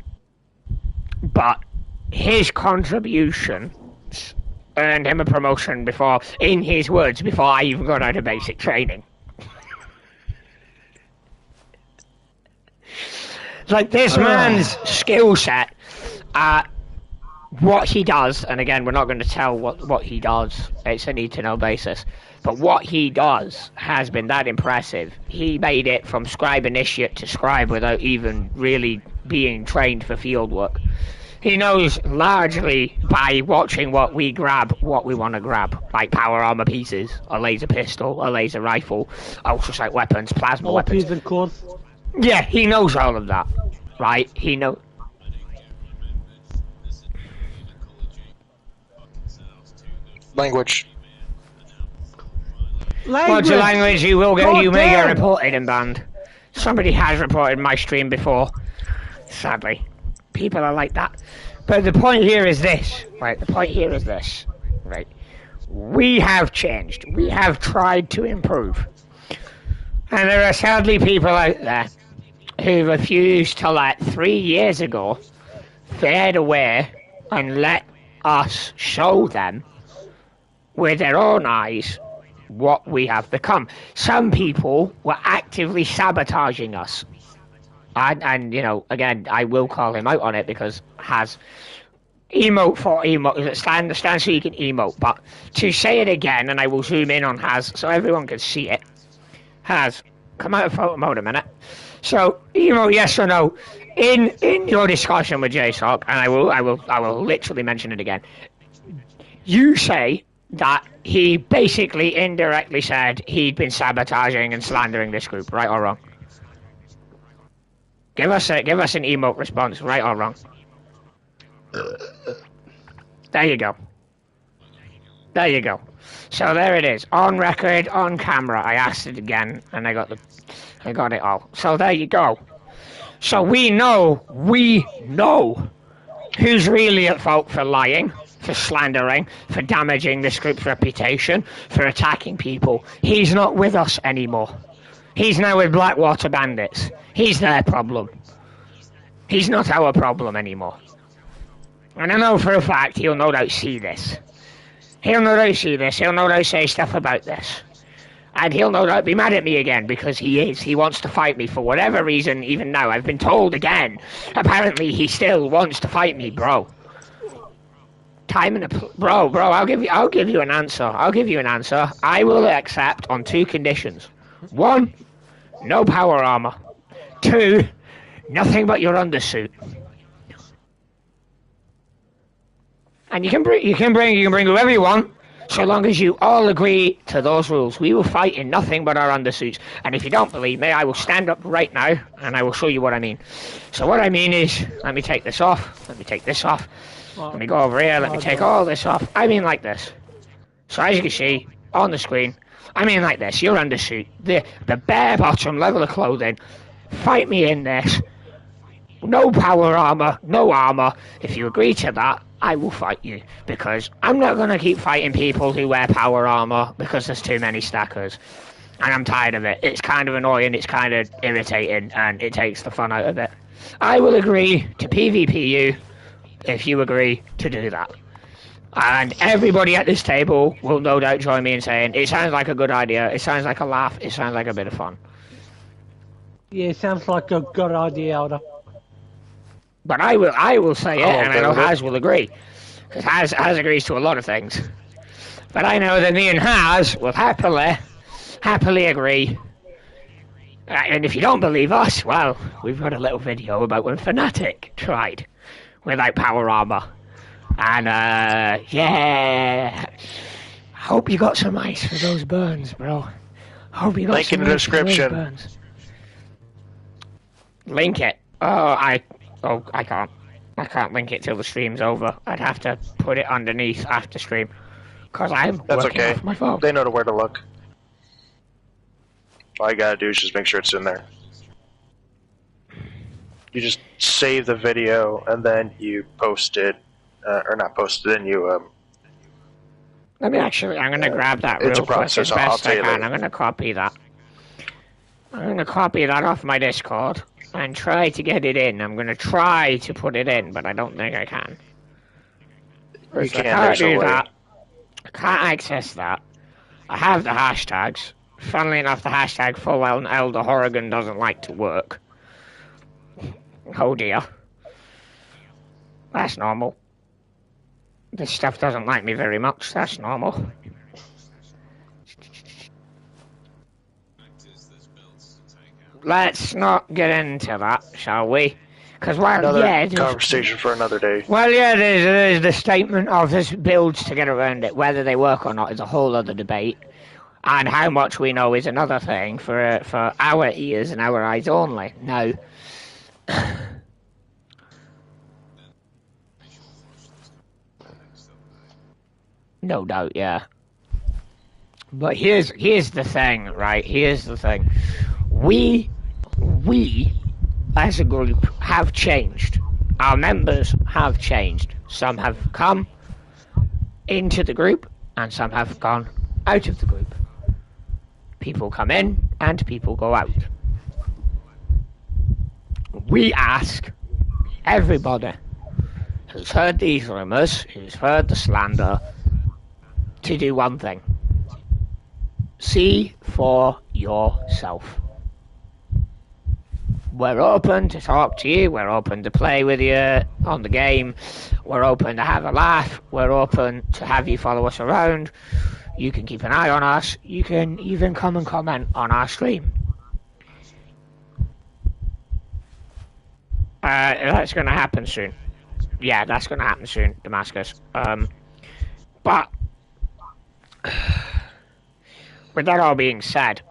his contributions earned him a promotion before, in his words, before I even got out of basic training. Like, this man's skill set, what he does, and again, we're not going to tell what he does, it's a need-to-know basis, but what he does has been that impressive. He made it from scribe initiate to scribe without even really being trained for field work. He knows largely by watching what we grab, what we want to grab, like power armor pieces, a laser pistol, a laser rifle, ultrasight weapons, plasma weapons. And course. Yeah, he knows all of that, right? He knows. Language. What's your language? You may get reported and banned. Somebody has reported my stream before. Sadly. People are like that. But the point here is this, right? Right? We have changed. We have tried to improve. And there are sadly people out there who refused to let 3 years ago fade away and let us show them with their own eyes what we have become. Some people were actively sabotaging us. And again, I will call him out on it because has emote for emote, stand so you can emote, but to say it again, and I will zoom in on Has so everyone can see it. Has, come out of photo mode a minute. So, emote yes or no, in your discussion with JSOC, and I will literally mention it again, you say that he basically indirectly said he'd been sabotaging and slandering this group, right or wrong? Give us an emote response, right or wrong. There you go. So there it is, on record, on camera. I asked it again, and I got it all. So there you go. So we know who's really at fault for lying, for slandering, for damaging this group's reputation, for attacking people. He's not with us anymore. He's now with Blackwater Bandits. He's their problem. He's not our problem anymore. And I know for a fact he'll no doubt see this. He'll no doubt say stuff about this. And he'll no doubt be mad at me again, because he wants to fight me for whatever reason, even now. I've been told again. Apparently he still wants to fight me, bro. Bro, I'll give you an answer. I will accept on 2 conditions. 1, no power armor. 2, nothing but your undersuit. And you can bring whoever you want, so long as you all agree to those rules. We will fight in nothing but our undersuits. And if you don't believe me, I will stand up right now and I will show you what I mean. So what I mean is, let me take this off. Let me take this off. Let me go over here. Let me take all this off. I mean like this. So as you can see on the screen, I mean like this. Your undersuit, the bare bottom level of clothing. Fight me in this. No power armor, no armor. If you agree to that, I will fight you, because I'm not going to keep fighting people who wear power armor because there's too many stackers. And I'm tired of it. It's kind of annoying, it's kind of irritating, and it takes the fun out of it. I will agree to PvP you if you agree to do that. And everybody at this table will no doubt join me in saying, it sounds like a good idea, it sounds like a laugh, it sounds like a bit of fun. Yeah, sounds like a good idea, Elder. But I will say it, and I know Haz will agree. Because Haz agrees to a lot of things. But I know that me and Haz will happily agree. And if you don't believe us, well, we've got a little video about when Fnatic tried without power armor. And, yeah. Hope you got some ice for those burns, bro. Hope you got link some in the ice for those description. burns. Link it. I can't. I can't link it till the stream's over. I'd have to put it underneath after stream. Because I'm That's working okay. off my phone. They know where to look. All you gotta do is just make sure it's in there. You just save the video and then you post it, or not post it, and you Let me actually, I'm going to grab that it's real a quick process, as I'll best tell I you can. later. I'm going to copy that. I'm going to copy that off my Discord and try to get it in. I'm going to try to put it in, but I don't think I can. You I can't, can't there's no do way. that. I can't access that. I have the hashtags. Funnily enough, the hashtag full Elder-Horrigan doesn't like to work. Oh dear. That's normal. This stuff doesn't like me very much. That's normal. Let's not get into that, shall we? Because Another conversation for another day. Well, yeah, there's the statement of there's builds to get around it. Whether they work or not is a whole other debate. And how much we know is another thing for our ears and our eyes only. Now, no doubt, yeah. But here's the thing, right? Here's the thing. We as a group have changed. Our members have changed. Some have come into the group and some have gone out of the group. People come in and people go out. We ask everybody who's heard these rumours, who's heard the slander, to do one thing. See for yourself. We're open to talk to you, we're open to play with you on the game, we're open to have a laugh, we're open to have you follow us around. You can keep an eye on us. You can even come and comment on our stream. That's going to happen soon. Yeah, that's going to happen soon, Damascus. But with that all being said,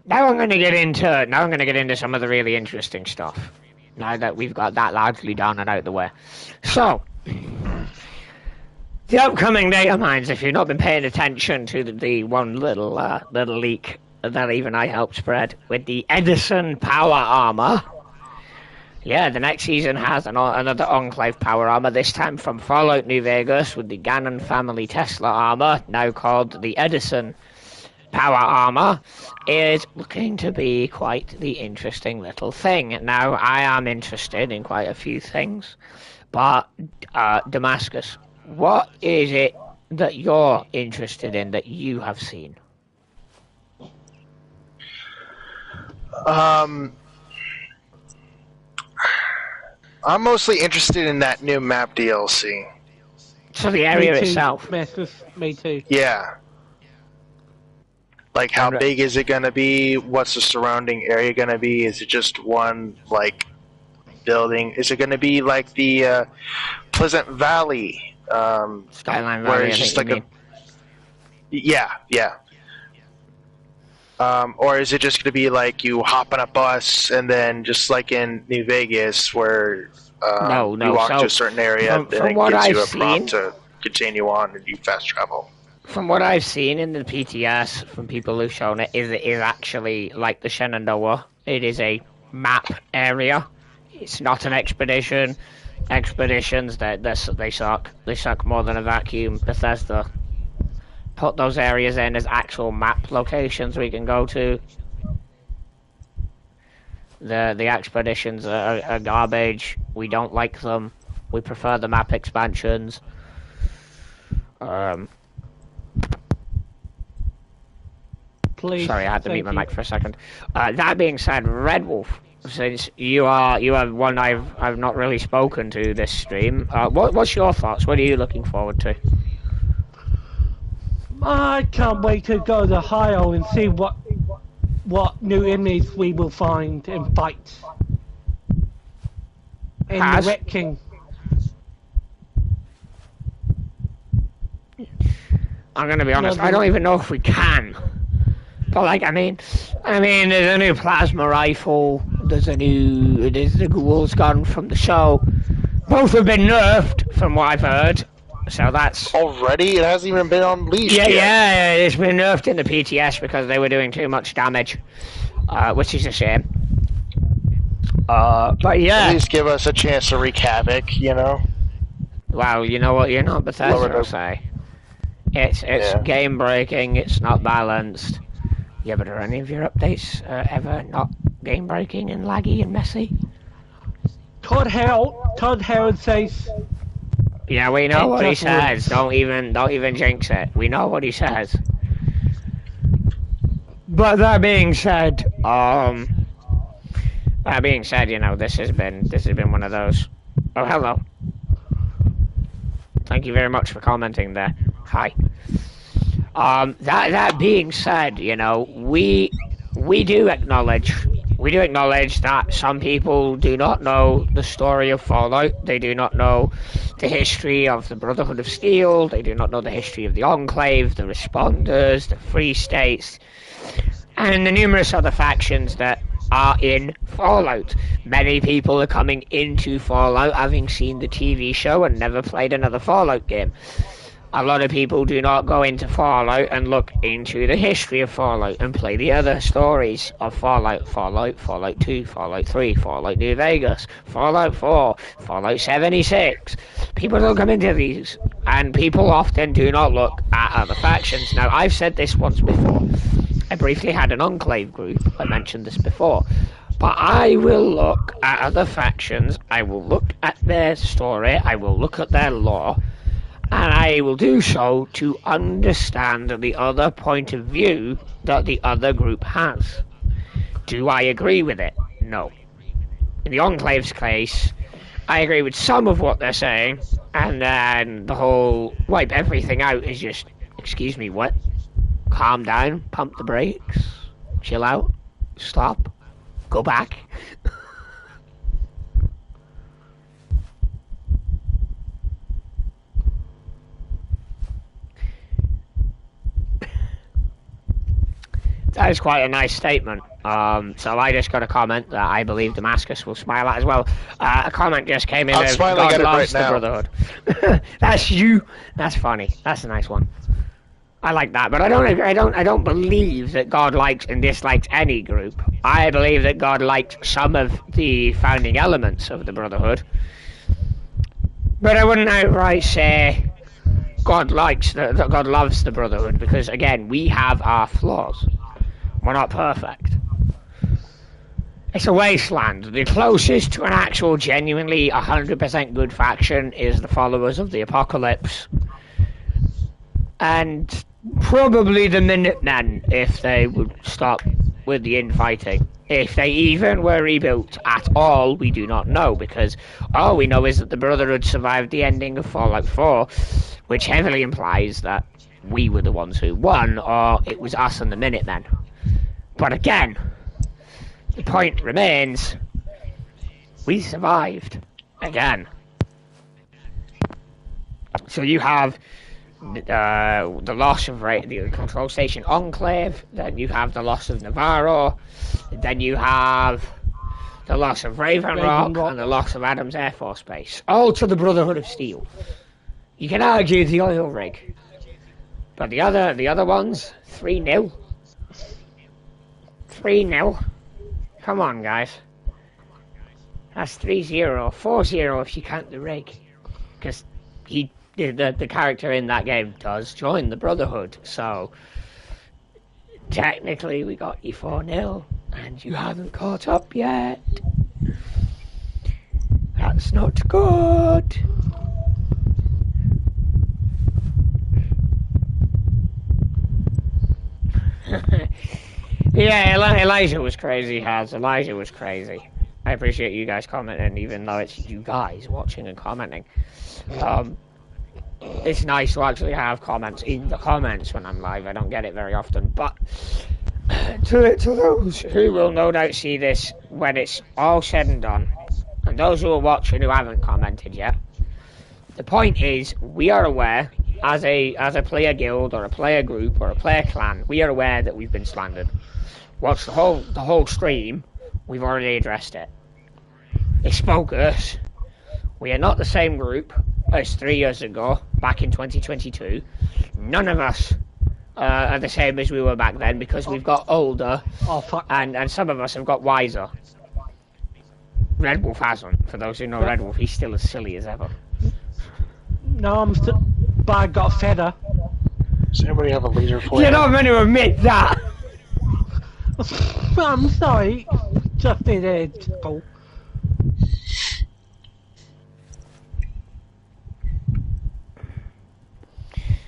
now I'm going to get into some of the really interesting stuff. Now that we've got that largely done and out the way. So, the upcoming data mines, if you've not been paying attention to the one little leak that even I helped spread with the Edison power armor. Yeah, the next season has another Enclave power armor, this time from Fallout New Vegas with the Gannon family Tesla armor, now called the Edison power armor, is looking to be quite the interesting little thing. Now, I am interested in quite a few things, but Damascus, what is it that you're interested in that you have seen? I'm mostly interested in that new map DLC. So the area Me too, itself. Me too. Yeah. Like, how big is it gonna be? What's the surrounding area gonna be? Is it just one, like, building? Is it gonna be like the Pleasant Valley? Skyline Valley, where it's just like a... Yeah. Or is it just going to be like you hop on a bus and then just like in New Vegas where No. you walk So, to a certain area and from it what gives you I've a prompt seen- to continue on and you fast travel? From what I've seen in the PTS from people who've shown it is actually like the Shenandoah. It is a map area. It's not an expedition. expeditions, they suck. They suck more than a vacuum. Bethesda. Put those areas in as actual map locations we can go to. The expeditions are garbage. We don't like them. We prefer the map expansions. Please. Sorry, I had to mute my mic for a second. That being said, Red Wolf, since you are one I've not really spoken to this stream, what's your thoughts? What are you looking forward to? I can't wait to go to Ohio and see what new enemies we will find in fights. In the Red King. I'm gonna be honest, I don't even know if we can. But like, I mean, there's a new plasma rifle. There's the ghouls gun from the show. Both have been nerfed, from what I've heard. So that's already. It hasn't even been unleashed yet. Yeah, it's been nerfed in the PTS because they were doing too much damage, which is a shame. But yeah, at least give us a chance to wreak havoc, you know. Well, you know what? You're not Bethesda will say. It's game breaking. It's not balanced. Yeah, but are any of your updates ever not game breaking and laggy and messy? Todd Howard says. Yeah, we know what he says. Don't even jinx it. We know what he says. But that being said, you know, this has been one of those. Oh, hello. Thank you very much for commenting there. Hi. That being said, you know, we do acknowledge that some people do not know the story of Fallout. They do not know the history of the Brotherhood of Steel. They do not know the history of the Enclave, the Responders, the Free States, and the numerous other factions that are in Fallout. Many people are coming into Fallout having seen the TV show and never played another Fallout game. A lot of people do not go into Fallout and look into the history of Fallout and play the other stories of Fallout. Fallout 2, Fallout 3, Fallout New Vegas, Fallout 4, Fallout 76. People don't come into these, and people often do not look at other factions. Now, I've said this once before. I briefly had an Enclave group. I mentioned this before. But I will look at other factions. I will look at their story. I will look at their lore. And I will do so to understand the other point of view that the other group has. Do I agree with it? No. In the Enclave's case, I agree with some of what they're saying, and then the whole wipe everything out is just, excuse me, what? Calm down, pump the brakes, chill out, stop, go back. That is quite a nice statement. So I just got a comment that I believe Damascus will smile at as well. A comment just came in. I'm smiling at it right the now. Brotherhood. That's you. That's funny. That's a nice one. I like that, but I don't believe that God likes and dislikes any group. I believe that God liked some of the founding elements of the Brotherhood, but I wouldn't outright say God loves the Brotherhood, because again, we have our flaws. We're not perfect. It's a wasteland. The closest to an actual, genuinely 100% good faction is the followers of the Apocalypse. And probably the Minutemen, if they would stop with the infighting. If they even were rebuilt at all, we do not know, because all we know is that the Brotherhood survived the ending of Fallout 4, which heavily implies that we were the ones who won, or it was us and the Minutemen. But again, the point remains, we survived. Again. So you have the loss of the Control Station Enclave, then you have the loss of Navarro, then you have the loss of Raven Rock, and the loss of Adams Air Force Base. All to the Brotherhood of Steel. You can argue the oil rig. But the other ones, 3-0. 3-0. Come on, guys. That's 3-0, 4-0 if you count the rig. Because the character in that game does join the Brotherhood, so technically we got you 4-0, and you haven't caught up yet. That's not good. Yeah, Elijah was crazy, Haz. Elijah was crazy. I appreciate you guys commenting, even though it's you guys watching and commenting. It's nice to actually have comments in the comments when I'm live. I don't get it very often, but to those who will no doubt see this when it's all said and done, and those who are watching who haven't commented yet, the point is we are aware, as a player guild or a player group or a player clan, we are aware that we've been slandered. Watch the whole stream, we've already addressed it. It's bogus. We are not the same group as 3 years ago, back in 2022. None of us are the same as we were back then because we've got older, and some of us have got wiser. Red Wolf hasn't. For those who know Red Wolf, he's still as silly as ever. No, but I got feather. Does anybody have a laser flare? You're not meant to admit that! I'm sorry, just need a tickle.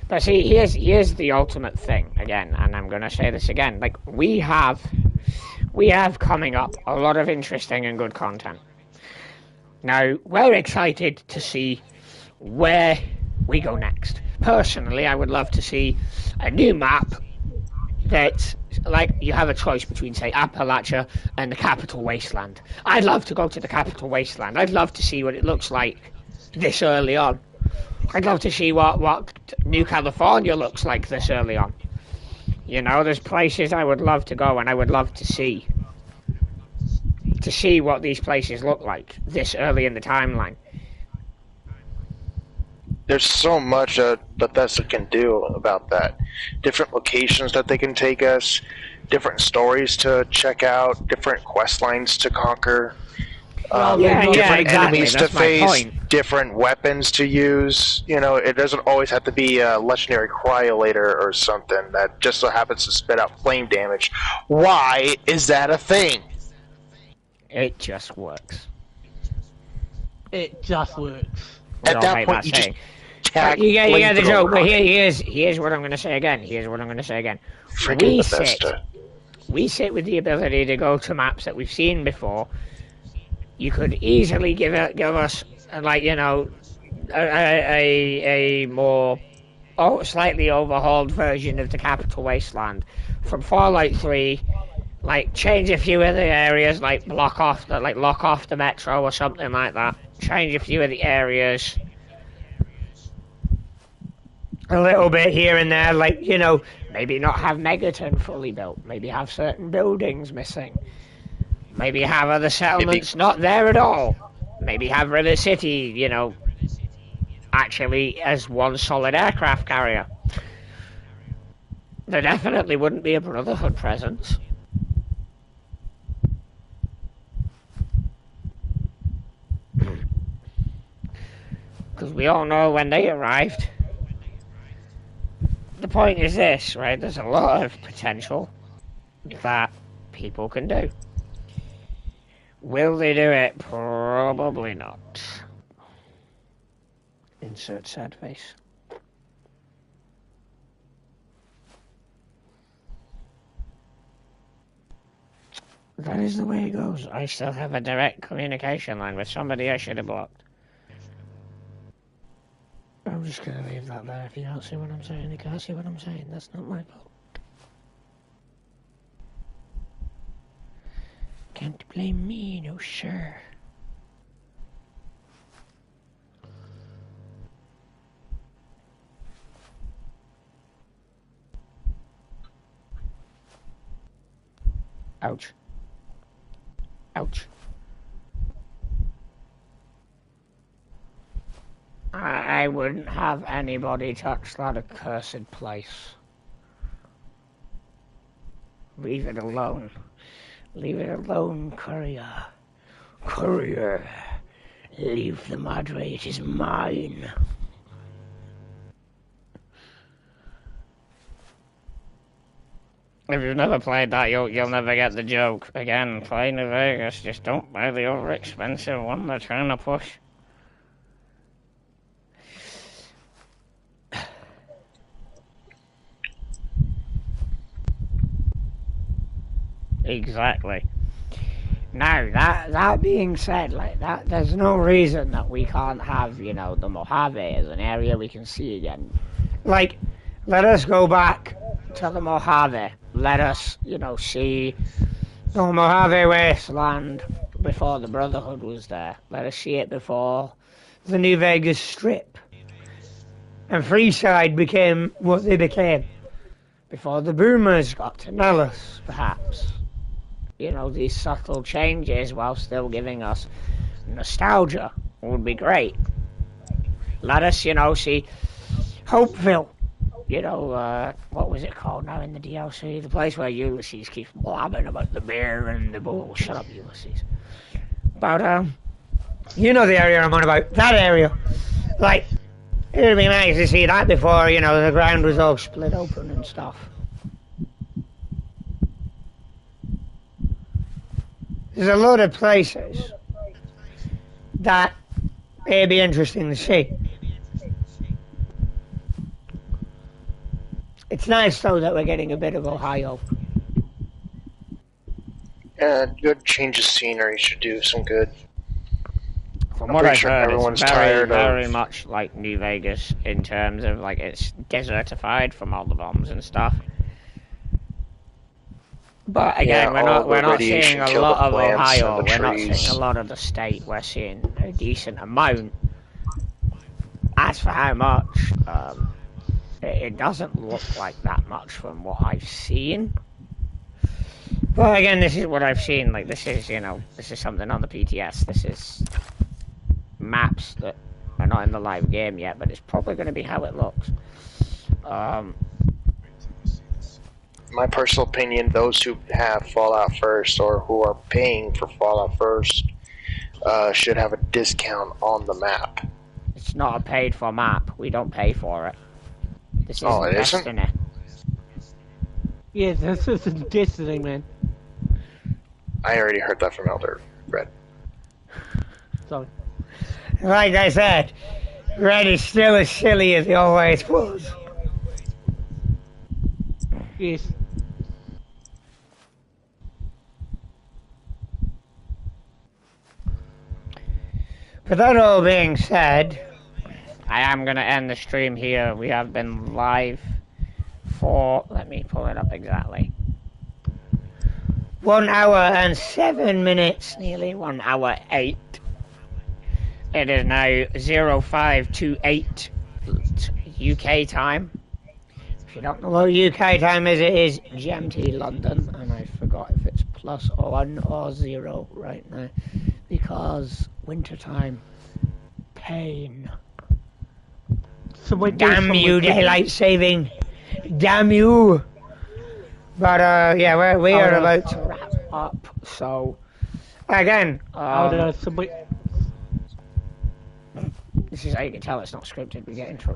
But see, here's the ultimate thing, again, and I'm gonna say this again, like, we have coming up a lot of interesting and good content. Now, we're excited to see where we go next. Personally, I would love to see a new map that, like, you have a choice between, say, Appalachia and the Capital Wasteland. I'd love to go to the Capital Wasteland. I'd love to see what it looks like this early on. I'd love to see what New California looks like this early on. You know, there's places I would love to go and I would love to see what these places look like this early in the timeline. There's so much Bethesda can do about that. Different locations that they can take us, different stories to check out, different quest lines to conquer, different exactly. enemies That's to face, point. different weapons to use. You know, it doesn't always have to be a legendary cryolator or something that just so happens to spit out flame damage. Why is that a thing? It just works. It just works. At that point, you just tag you get the joke, but flamethrower. here's what I'm going to say again. Freaking Bethesda. We sit with the ability to go to maps that we've seen before. You could easily give us, like, you know, a more slightly overhauled version of the Capital Wasteland from Fallout 3. Like, change a few of the areas, like lock off the metro or something like that. Change a few of the areas. A little bit here and there, like, you know, maybe not have Megaton fully built. Maybe have certain buildings missing. Maybe have other settlements not there at all. Maybe have River City, you know, actually as one solid aircraft carrier. There definitely wouldn't be a Brotherhood presence. Because we all know when they arrived. The point is this, right? There's a lot of potential that people can do. Will they do it? Probably not. Insert sad face. That is the way it goes. I still have a direct communication line with somebody I should have blocked. I'm just gonna leave that there. If you don't see what I'm saying, you can't see what I'm saying. That's not my fault. Can't blame me, no sir. Ouch. Ouch. I wouldn't have anybody touch that accursed place. Leave it alone. Leave it alone, courier. Courier, leave the Madre, it is mine. If you've never played that, you'll never get the joke. Again, play New Vegas, just don't buy the overexpensive one they're trying to push. Exactly. Now, that being said, like that, there's no reason that we can't have, you know, the Mojave as an area we can see again. Like, let us go back to the Mojave. Let us, you know, see the Mojave wasteland before the Brotherhood was there. Let us see it before the New Vegas Strip. And Freeside became what they became. Before the boomers got to know us, perhaps. You know, these subtle changes while still giving us nostalgia would be great. Let us, you know, see Hopeville. You know, what was it called now in the DLC? The place where Ulysses keeps blabbing about the bear and the bull. Shut up, Ulysses. But, you know the area I'm on about. That area. Like, it would be nice to see that before, you know, the ground was all split open and stuff. There's a lot of places that it'd be interesting to see. It's nice, though, that we're getting a bit of Ohio. Yeah, good change of scenery should do some good. From what I've heard, everyone's it's tired very of... much like New Vegas in terms of, like, it's desertified from all the bombs and stuff. But again, we're not seeing a lot of Ohio. We're not seeing a lot of the state. We're seeing a decent amount. As for how much, it doesn't look like that much from what I've seen. But again, this is what I've seen. Like, this is, you know, this is something on the PTS. This is maps that are not in the live game yet, but it's probably going to be how it looks. My personal opinion, those who have Fallout First or who are paying for Fallout First should have a discount on the map. It's not a paid-for map. We don't pay for it. This isn't it Destiny. isn't? Yeah, this isn't Destiny, man. I already heard that from Elder Red. Sorry. Like I said, Red is still as silly as he always was. Yes. But that all being said, I am going to end the stream here. We have been live for, let me pull it up exactly, 1 hour and 7 minutes, nearly 1 hour 8. It is now 0528 UK time. If you don't know what UK time is, it is GMT London, and I forgot if it's +1 or 0 right now, because winter time, pain. So damn you, daylight saving, damn you. But yeah, we are about to wrap up. So again, this is how you can tell it's not scripted.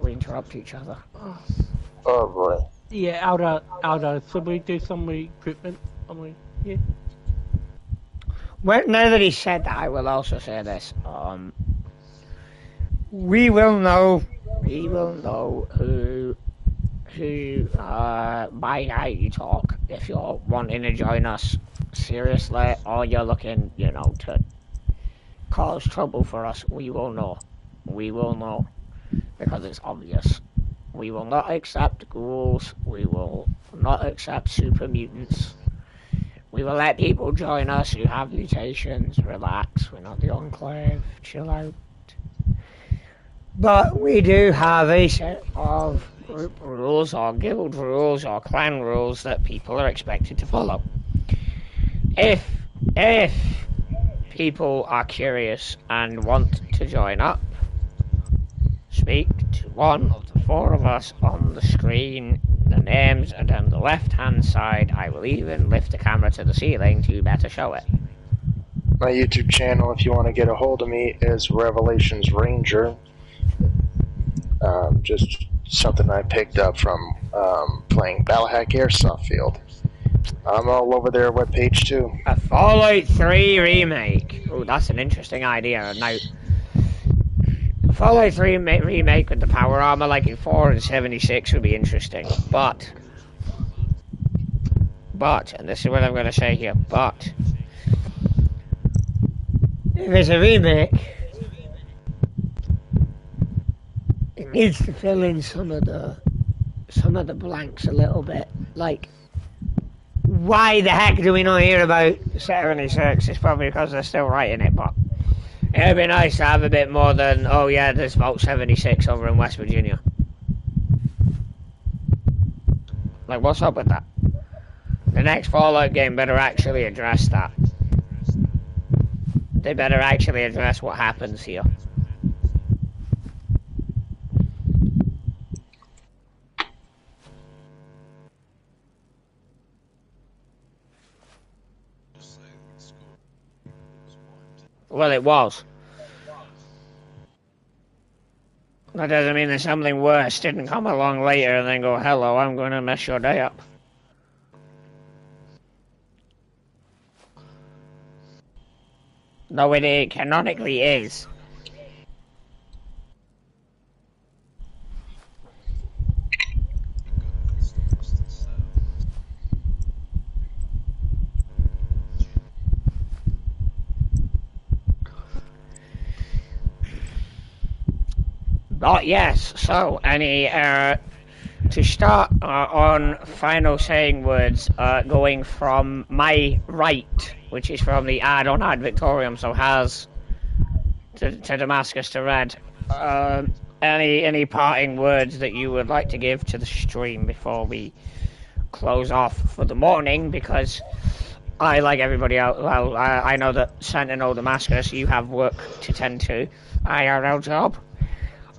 We interrupt each other. Oh boy. Yeah, Aldo, so we do some recruitment. Yeah. Well, now that he said that, I will also say this. We will know who by how you talk. If you're wanting to join us seriously, or you're looking, you know, to cause trouble for us, we will know. We will know, because it's obvious. We will not accept ghouls. We will not accept super mutants. We will let people join us who have mutations. Relax, we're not the Enclave. Chill out. But we do have a set of group rules, or guild rules, or clan rules that people are expected to follow. If people are curious and want to join up, speak to one of the 4 of us on the screen. The names are down the left-hand side. I will even lift the camera to the ceiling to better show it. My YouTube channel, if you want to get a hold of me, is Revelations Ranger. Just something I picked up from playing Battlehack Airsoft Field. I'm all over their webpage too. A Fallout 3 remake. Oh, that's an interesting idea. Now, Fallout 3 remake with the power armor like in 4 and 76 would be interesting. But, and this is what I'm going to say here, but, if it's a remake, it needs to fill in some of the blanks a little bit. Like, why the heck do we not hear about 76? It's probably because they're still writing it, but it'd be nice to have a bit more than, oh yeah, there's Vault 76 over in West Virginia. Like, what's up with that? The next Fallout game better actually address that. They better actually address what happens here. Well, it was. That doesn't mean that something worse didn't come along later and then go, hello, I'm going to mess your day up. No, it canonically is. But yes, so any to start on final saying words, going from my right, which is from the add-on ad Victorium, so has to Damascus to Red. Any parting words that you would like to give to the stream before we close off for the morning? Because I, like everybody else, well, I know that Sentinel Damascus, you have work to tend to, IRL job.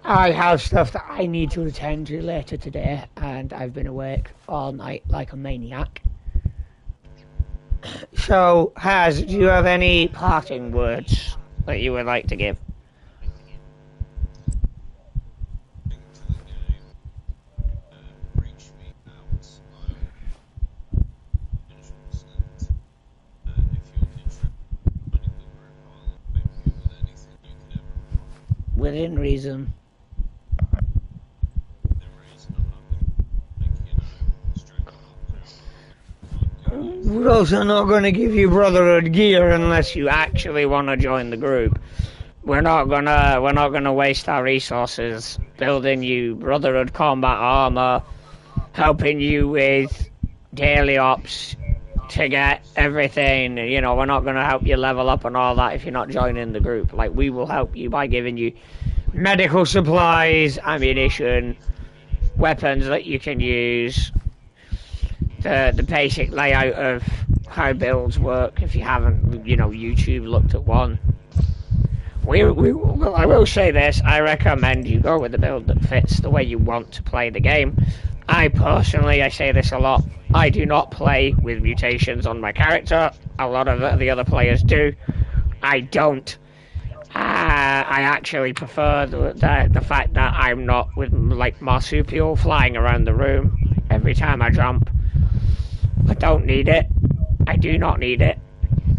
I have stuff that I need to attend to later today, and I've been awake all night like a maniac. So, Haz, do you have any parting words that you would like to give? Within reason. We're also not going to give you Brotherhood gear unless you actually want to join the group. We're not gonna waste our resources building you Brotherhood combat armor, helping you with daily ops to get everything. You know, we're not gonna help you level up and all that if you're not joining the group. Like, we will help you by giving you medical supplies, ammunition, weapons that you can use. The basic layout of how builds work, if you haven't, you know, YouTube looked at one. Well, I will say this, I recommend you go with the build that fits the way you want to play the game. I personally, I say this a lot, I do not play with mutations on my character. A lot of the other players do. I don't. I actually prefer the fact that I'm not with, like, marsupial flying around the room every time I jump. I don't need it. I do not need it.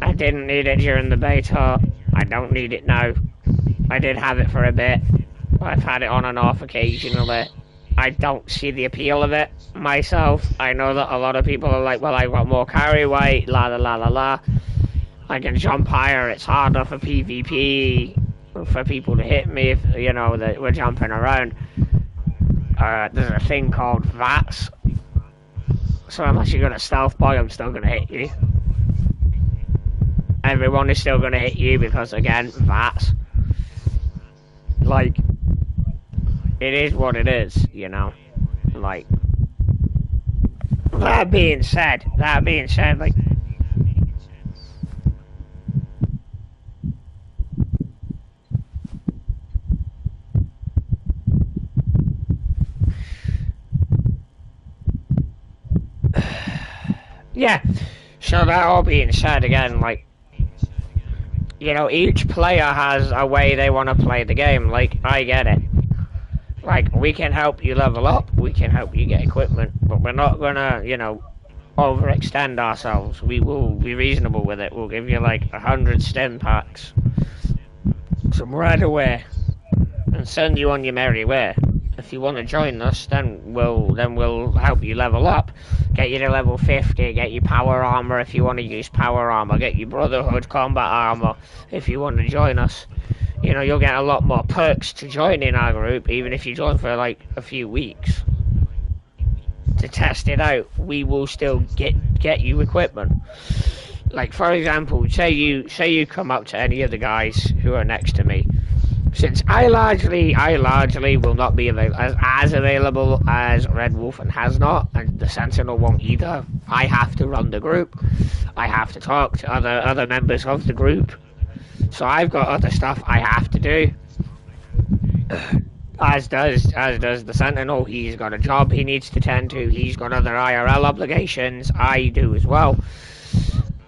I didn't need it during the beta. I don't need it now. I did have it for a bit. I've had it on and off occasionally. I don't see the appeal of it myself. I know that a lot of people are like, well, I got more carry weight, la la la la la. I can jump higher, it's harder for PvP, for people to hit me if, you know, that we're jumping around. There's a thing called VATS. So unless you're gonna stealth boy, I'm still gonna hit you. Everyone is still gonna hit you because, again, VATS. Like, it is what it is, you know? Like, that being said, like, yeah, so that all being said, again, like, you know, each player has a way they want to play the game. Like, I get it. Like, we can help you level up, we can help you get equipment, but we're not gonna, you know, overextend ourselves. We will be reasonable with it. We'll give you like 100 stim packs, some red away, and send you on your merry way. If you want to join us, then we'll help you level up, get you to level 50, get you power armor if you want to use power armor, get you Brotherhood combat armor if you want to join us. You know, you'll get a lot more perks to join in our group, even if you join for like a few weeks. To test it out, we will still get you equipment. Like, for example, say you come up to any of the guys who are next to me. Since I largely will not be as available as Red Wolf and Has Not, and the Sentinel won't either. I have to run the group. I have to talk to other members of the group. So I've got other stuff I have to do. As does the Sentinel. He's got a job he needs to tend to. He's got other IRL obligations. I do as well.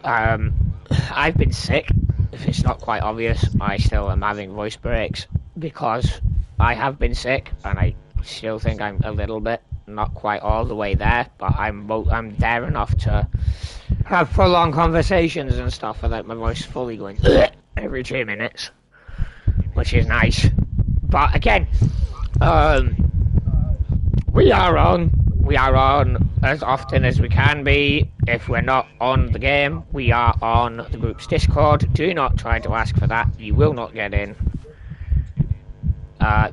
I've been sick. If it's not quite obvious, I still am having voice breaks because I have been sick, and I still think I'm a little bit, not quite all the way there, but I'm there enough to have full-on conversations and stuff without my voice fully going every 2 minutes, which is nice. But again, we are on as often as we can be. If we're not on the game, we are on the group's Discord. Do not try to ask for that. You will not get in.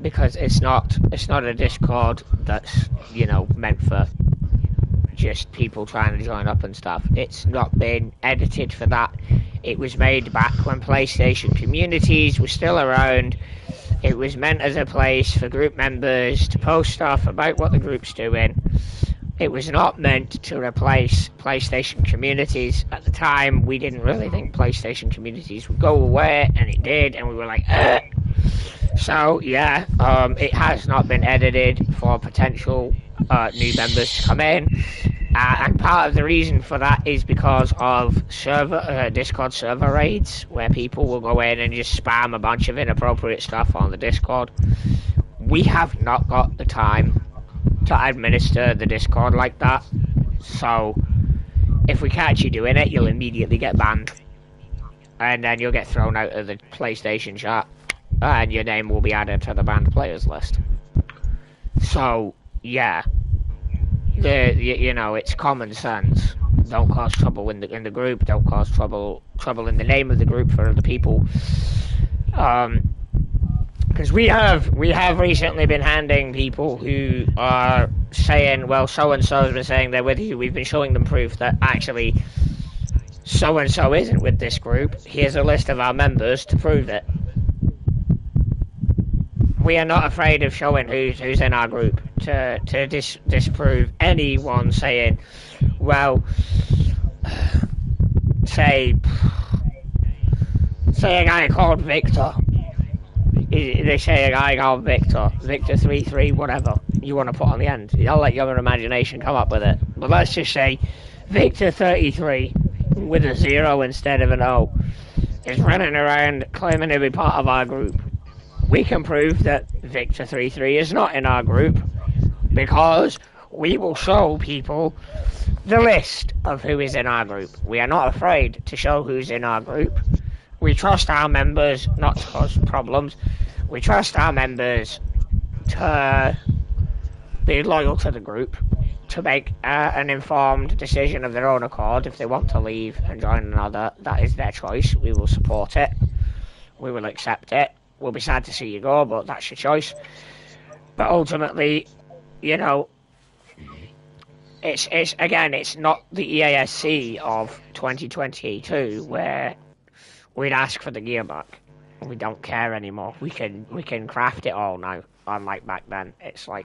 Because it's not a Discord that's, you know, meant for just people trying to join up and stuff. It's not been edited for that. It was made back when PlayStation communities were still around. It was meant as a place for group members to post stuff about what the group's doing. It was not meant to replace PlayStation communities. At the time, we didn't really think PlayStation communities would go away, and it did, and we were like, ugh. So, yeah, it has not been edited for potential new members to come in. And part of the reason for that is because of Discord server raids, where people will go in and just spam a bunch of inappropriate stuff on the Discord. We have not got the time to administer the Discord like that, so if we catch you doing it, you'll immediately get banned, and then you'll get thrown out of the PlayStation chat, and your name will be added to the banned players list. So, yeah. You know, it's common sense. Don't cause trouble in the group. Don't cause trouble in the name of the group for other people. Because we have recently been handing people who are saying, well, so and so has been saying they're with you. We've been showing them proof that actually so and so isn't with this group. Here's a list of our members to prove it. We are not afraid of showing who's in our group to disprove anyone saying, well, saying a guy called Victor. They say a guy called Victor 33, whatever you want to put on the end. I'll let your imagination come up with it. But let's just say Victor 33 with a 0 instead of an O is running around claiming to be part of our group. We can prove that Victor 33 is not in our group because we will show people the list of who is in our group. We are not afraid to show who's in our group. We trust our members not to cause problems. We trust our members to be loyal to the group, to make an informed decision of their own accord. If they want to leave and join another, that is their choice. We will support it. We will accept it. We'll be sad to see you go, but that's your choice. But ultimately, you know, it's not the EASC of 2022 where we'd ask for the gear back. We don't care anymore. We can craft it all now. Unlike back then, it's like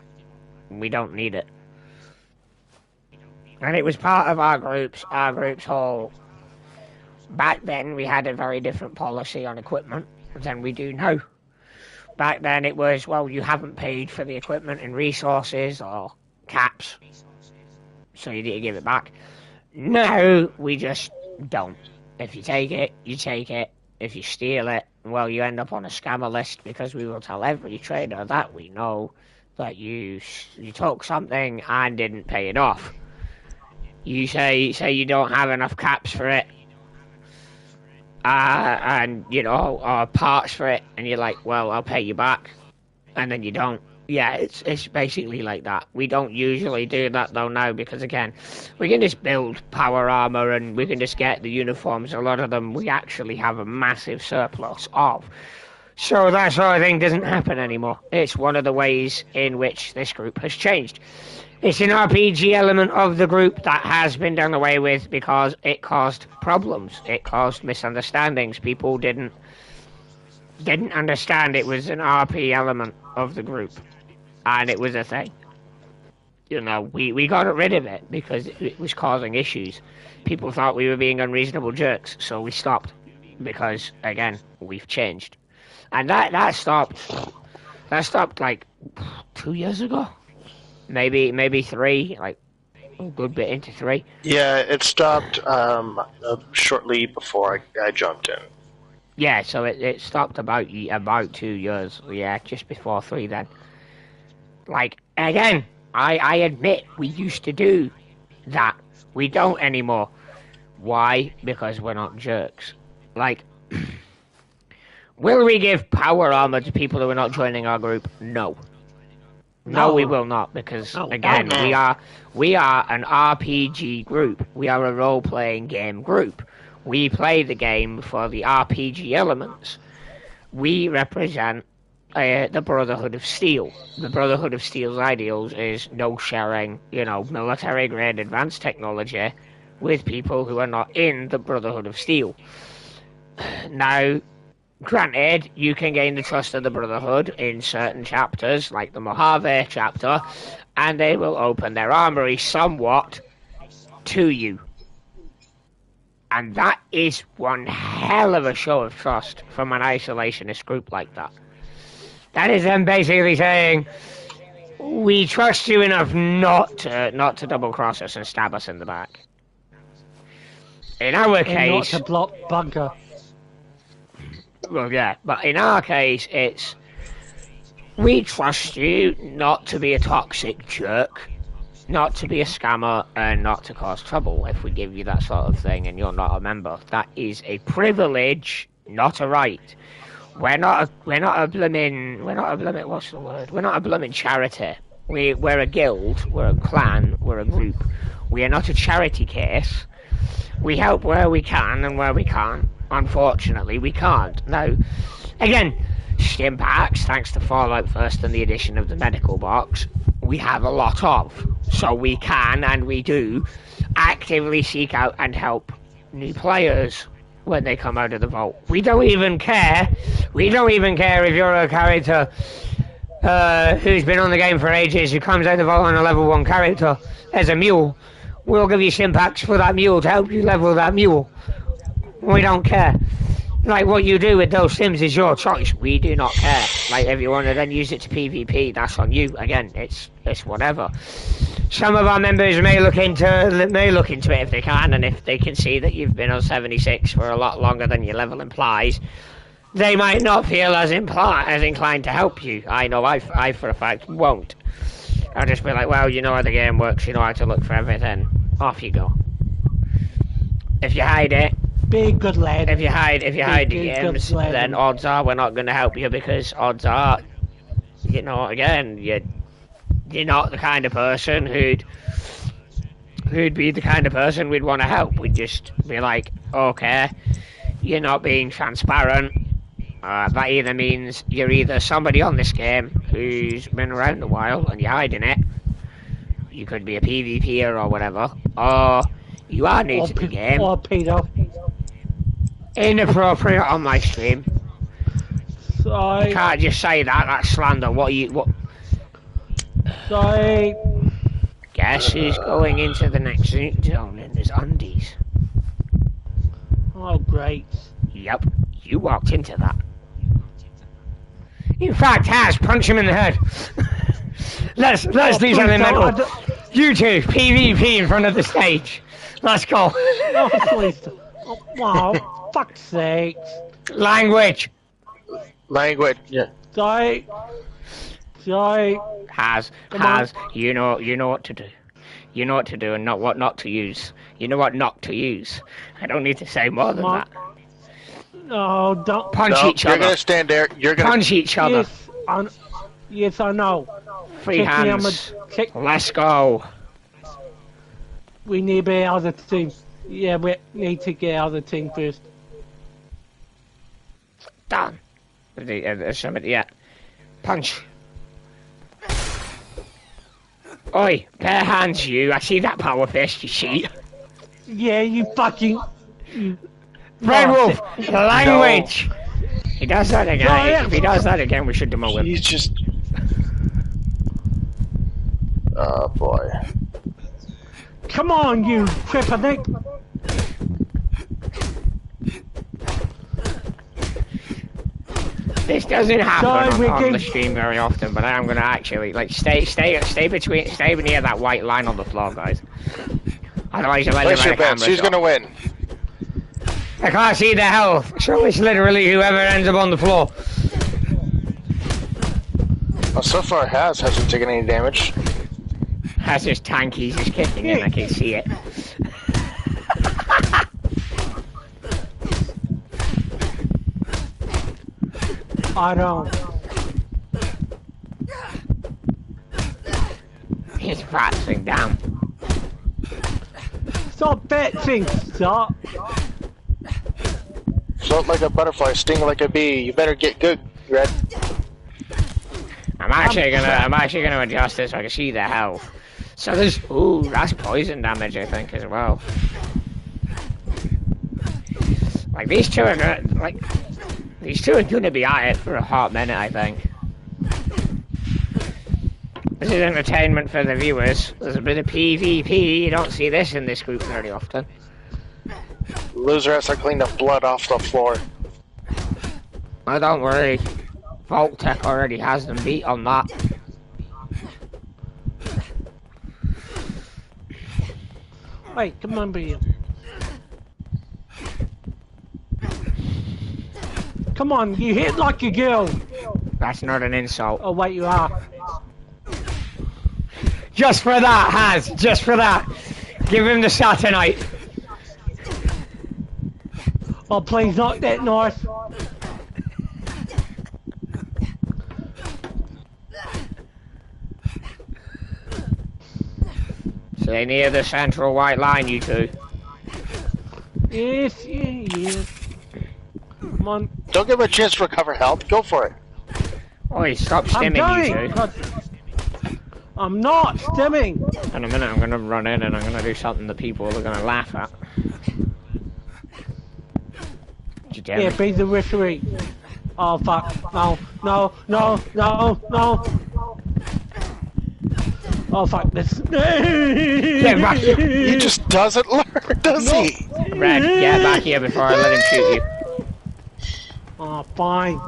we don't need it. And it was part of our group's whole. Back then, we had a very different policy on equipment than we do now. Back then it was, well, you haven't paid for the equipment and resources or caps, so you need to give it back. Now we just don't. If you take it, you take it. If you steal it, well, you end up on a scammer list because we will tell every trader that we know that you took something and didn't pay it off. You say you don't have enough caps for it, and or parts for it, and you're like, well, I'll pay you back, and then you don't. Yeah, it's basically like that. We don't usually do that though now because again, we can just build power armor and we can just get the uniforms. A lot of them we actually have a massive surplus of. So that sort of thing doesn't happen anymore. It's one of the ways in which this group has changed. It's an RPG element of the group that has been done away with because it caused problems. It caused misunderstandings. People didn't understand it was an RP element of the group. And it was a thing. We got rid of it because it was causing issues. People thought we were being unreasonable jerks, so we stopped. Because, again, we've changed. And that stopped like 2 years ago? Maybe 3, like a good bit into 3. Yeah, it stopped shortly before I jumped in. Yeah, so it stopped about 2 years. Yeah, just before 3 then. Like, again, I admit we used to do that. We don't anymore. Why? Because we're not jerks. Like, will we give power armor to people who are not joining our group? No. No, we will not, because, again, we are an RPG group. We are a role-playing game group. We play the game for the RPG elements. We represent the Brotherhood of Steel. The Brotherhood of Steel's ideals is no sharing, military-grade advanced technology with people who are not in the Brotherhood of Steel. Now, granted, you can gain the trust of the Brotherhood in certain chapters, like the Mojave chapter, and they will open their armory somewhat to you. And that is one hell of a show of trust from an isolationist group like that. That is them basically saying, we trust you enough not to double-cross us and stab us in the back. In our case... not to block bunker. Well, yeah, but in our case, it's... We trust you not to be a toxic jerk, not to be a scammer, and not to cause trouble if we give you that sort of thing and you're not a member. That is a privilege, not a right. We're not a blooming charity. We're a guild, we're a clan, we're a group. We are not a charity case. We help where we can and where we can't. Unfortunately, we can't. Now, again, stim packs, thanks to Fallout First and the addition of the medical box, we have a lot of. So we can, and we do, actively seek out and help new players when they come out of the vault. We don't even care. We don't even care if you're a character who's been on the game for ages, who comes out of the vault on a level 1 character as a mule. We'll give you sim packs for that mule to help you level that mule. We don't care. Like, what you do with those sims is your choice. We do not care. Like, if you want to then use it to PvP, that's on you. Again, it's whatever. Some of our members may look into it if they can, and if they can see that you've been on 76 for a lot longer than your level implies, they might not feel as inclined to help you. I know I for a fact won't. I'll just be like, well, you know how the game works, you know how to look for everything. Off you go. If you hide it, be a good lad. If you hide the games, then odds are we're not going to help you, because odds are, again, you're not the kind of person who'd be the kind of person we'd want to help. We'd just be like, okay, you're not being transparent. That either means you're either somebody on this game who's been around a while and you're hiding it. You could be a PvPer or whatever, or you are new to the game. Or pedo. Inappropriate on my stream. Sorry. You can't just say that. That's slander. What? Sorry. Guess who's going into the next zone in his undies? Oh, great. Yep, you walked into that. In fact, Haz, punch him in the head. let's do something mental. You two, PvP in front of the stage. Let's go. Oh, please. Oh, wow. fuck's sake. Language! Language. Yeah. Sorry. Has, you know what to do. You know what to do and not what not to use. You know what not to use. I don't need to say more than that. No, don't. Punch each other. You're gonna stand there. You're gonna Punch each other. Yes, I know. Free hands. Let's go. We need to be out of the team. Yeah, we need to get out of the team first. Done. There's somebody yet. Punch. Oi, bare hands you. I see that power fist, you cheat. Yeah, you fucking... Red Wolf, the language! No. He does that again. No, if he does that again, we should demote him. He's just... Oh, boy. Come on, you cripple. This doesn't happen on the stream very often, but I am gonna actually stay near that white line on the floor, guys. Otherwise, you'll let your bets. Who's gonna win? I can't see the health, so it's literally whoever ends up on the floor. Well, so far, hasn't taken any damage. Has his tank, he's just kicking in. I can see it. I don't. He's practicing down. Stop betting, stop. Float like a butterfly, sting like a bee. You better get good, Red. I'm actually gonna adjust this so I can see the health. So there's that's poison damage I think as well. Like these two are gonna be at it for a hot minute, I think. This is entertainment for the viewers. There's a bit of PvP. You don't see this in this group very often. Loser has to clean the blood off the floor. Oh, don't worry. Vault-Tec already has them beat on that. Wait, come on, Bill. Come on, you hit like a girl. That's not an insult. Oh, wait, you are. Just for that, Haz. Just for that. Give him the Saturnite. Oh, please, not that nice. Stay near the central white line, you two. Yes, yes. Come on. Don't give him a chance to recover health. Go for it. Oi, stop stimming, you two. I'm not stimming. In a minute, I'm gonna run in and I'm gonna do something that people are gonna laugh at. Yeah, be the referee. Oh fuck! No! No! No! No! No! Oh fuck this! Get back here! He just doesn't learn, does he? Red, get back here before I let him shoot you. Oh, fine.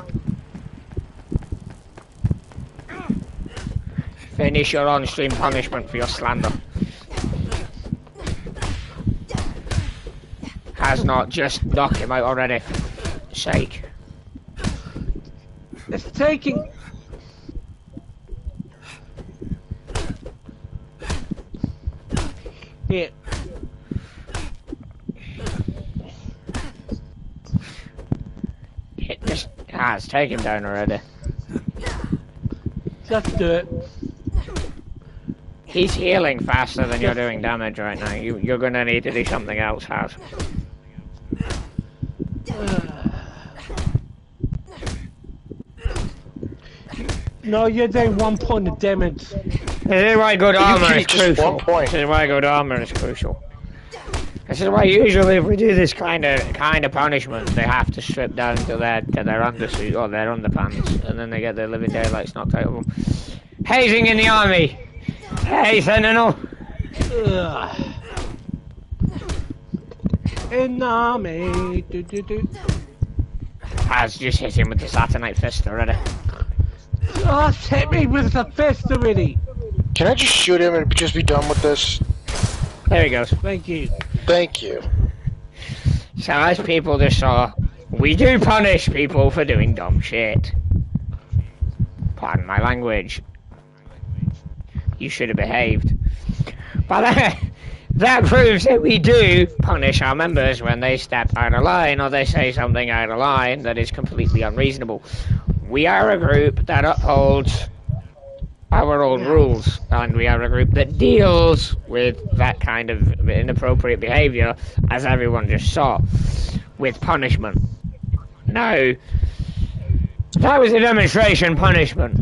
Finish your on-stream punishment for your slander. Has not just knocked him out already. Sake. It's taking... Here. It just has taken him down already. Just do it. He's healing faster than you're doing damage right now. You're gonna need to do something else, Haz. No, you're doing 1 point of damage. This is why good armor is crucial. This is why good armor is crucial. This is why usually if we do this kind of punishment, they have to strip down to their undersuit or their underpants, and then they get their living daylights knocked out of them. Hazing in the army. Hey, Sentinel. In the army. Has just hit him with the Saturnite fist already. Oh, hit me with the fist already. Can I just shoot him and just be done with this? There he goes. Thank you. Thank you. So as people just saw, we do punish people for doing dumb shit. Pardon my language. You should have behaved. But that proves that we do punish our members when they step out of line or they say something out of line that is completely unreasonable. We are a group that upholds our own rules, and we are a group that deals with that kind of inappropriate behaviour, as everyone just saw, with punishment. Now, that was a demonstration punishment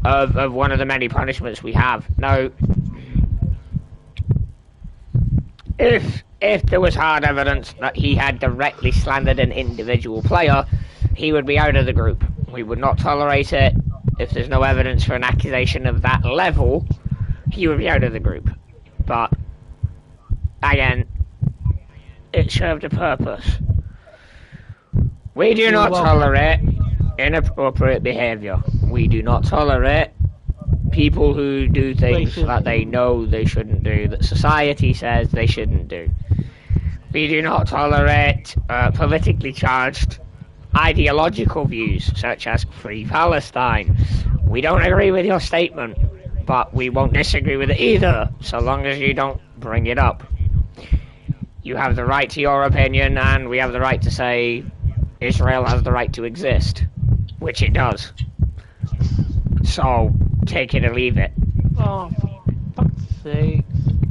of one of the many punishments we have. Now, if there was hard evidence that he had directly slandered an individual player, he would be out of the group. We would not tolerate it. If there's no evidence for an accusation of that level, he would be out of the group. But, again, it served a purpose. We do not tolerate inappropriate behaviour. We do not tolerate people who do things that they know they shouldn't do, that society says they shouldn't do. We do not tolerate politically charged ideological views, such as Free Palestine. We don't agree with your statement, but we won't disagree with it either, so long as you don't bring it up. You have the right to your opinion, and we have the right to say Israel has the right to exist, which it does. So, take it or leave it. Oh, for fuck's sake.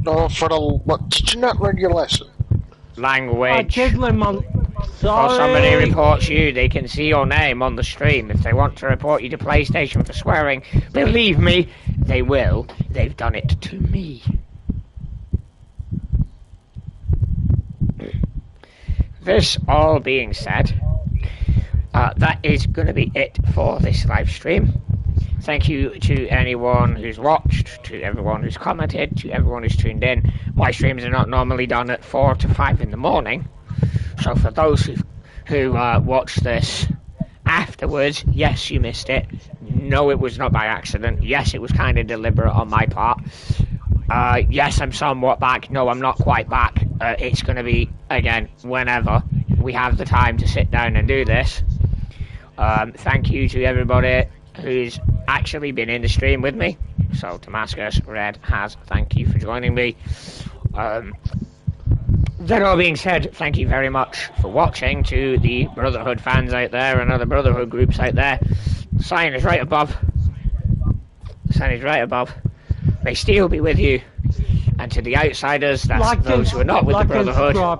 Oh, what? Did you not learn your lesson? Language. I did learn my... Sorry. Or somebody reports you, they can see your name on the stream. If they want to report you to PlayStation for swearing, believe me, they will. They've done it to me. This all being said, that is going to be it for this live stream. Thank you to anyone who's watched, to everyone who's commented, to everyone who's tuned in. My streams are not normally done at 4 to 5 in the morning. So for those who watched this afterwards, yes, you missed it. No, it was not by accident. Yes, it was kind of deliberate on my part. Yes, I'm somewhat back. No, I'm not quite back. It's going to be, again, whenever we have the time to sit down and do this. Thank you to everybody who's actually been in the stream with me. So, Damascus, Red, Has, thank you for joining me. That all being said, thank you very much for watching. To the Brotherhood fans out there and other Brotherhood groups out there, the sign is right above. The sign is right above. May steel be with you. And to the outsiders, that's those who are not with the Brotherhood,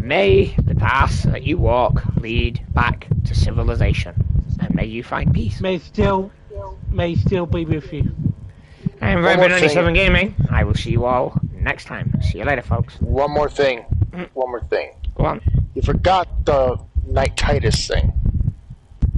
may the path that you walk lead back to civilization. And may you find peace. May still be with you. I'm Red97 Gaming. I will see you all next time. See you later, folks. One more thing. One more thing. Go on. You forgot the Night Titus thing.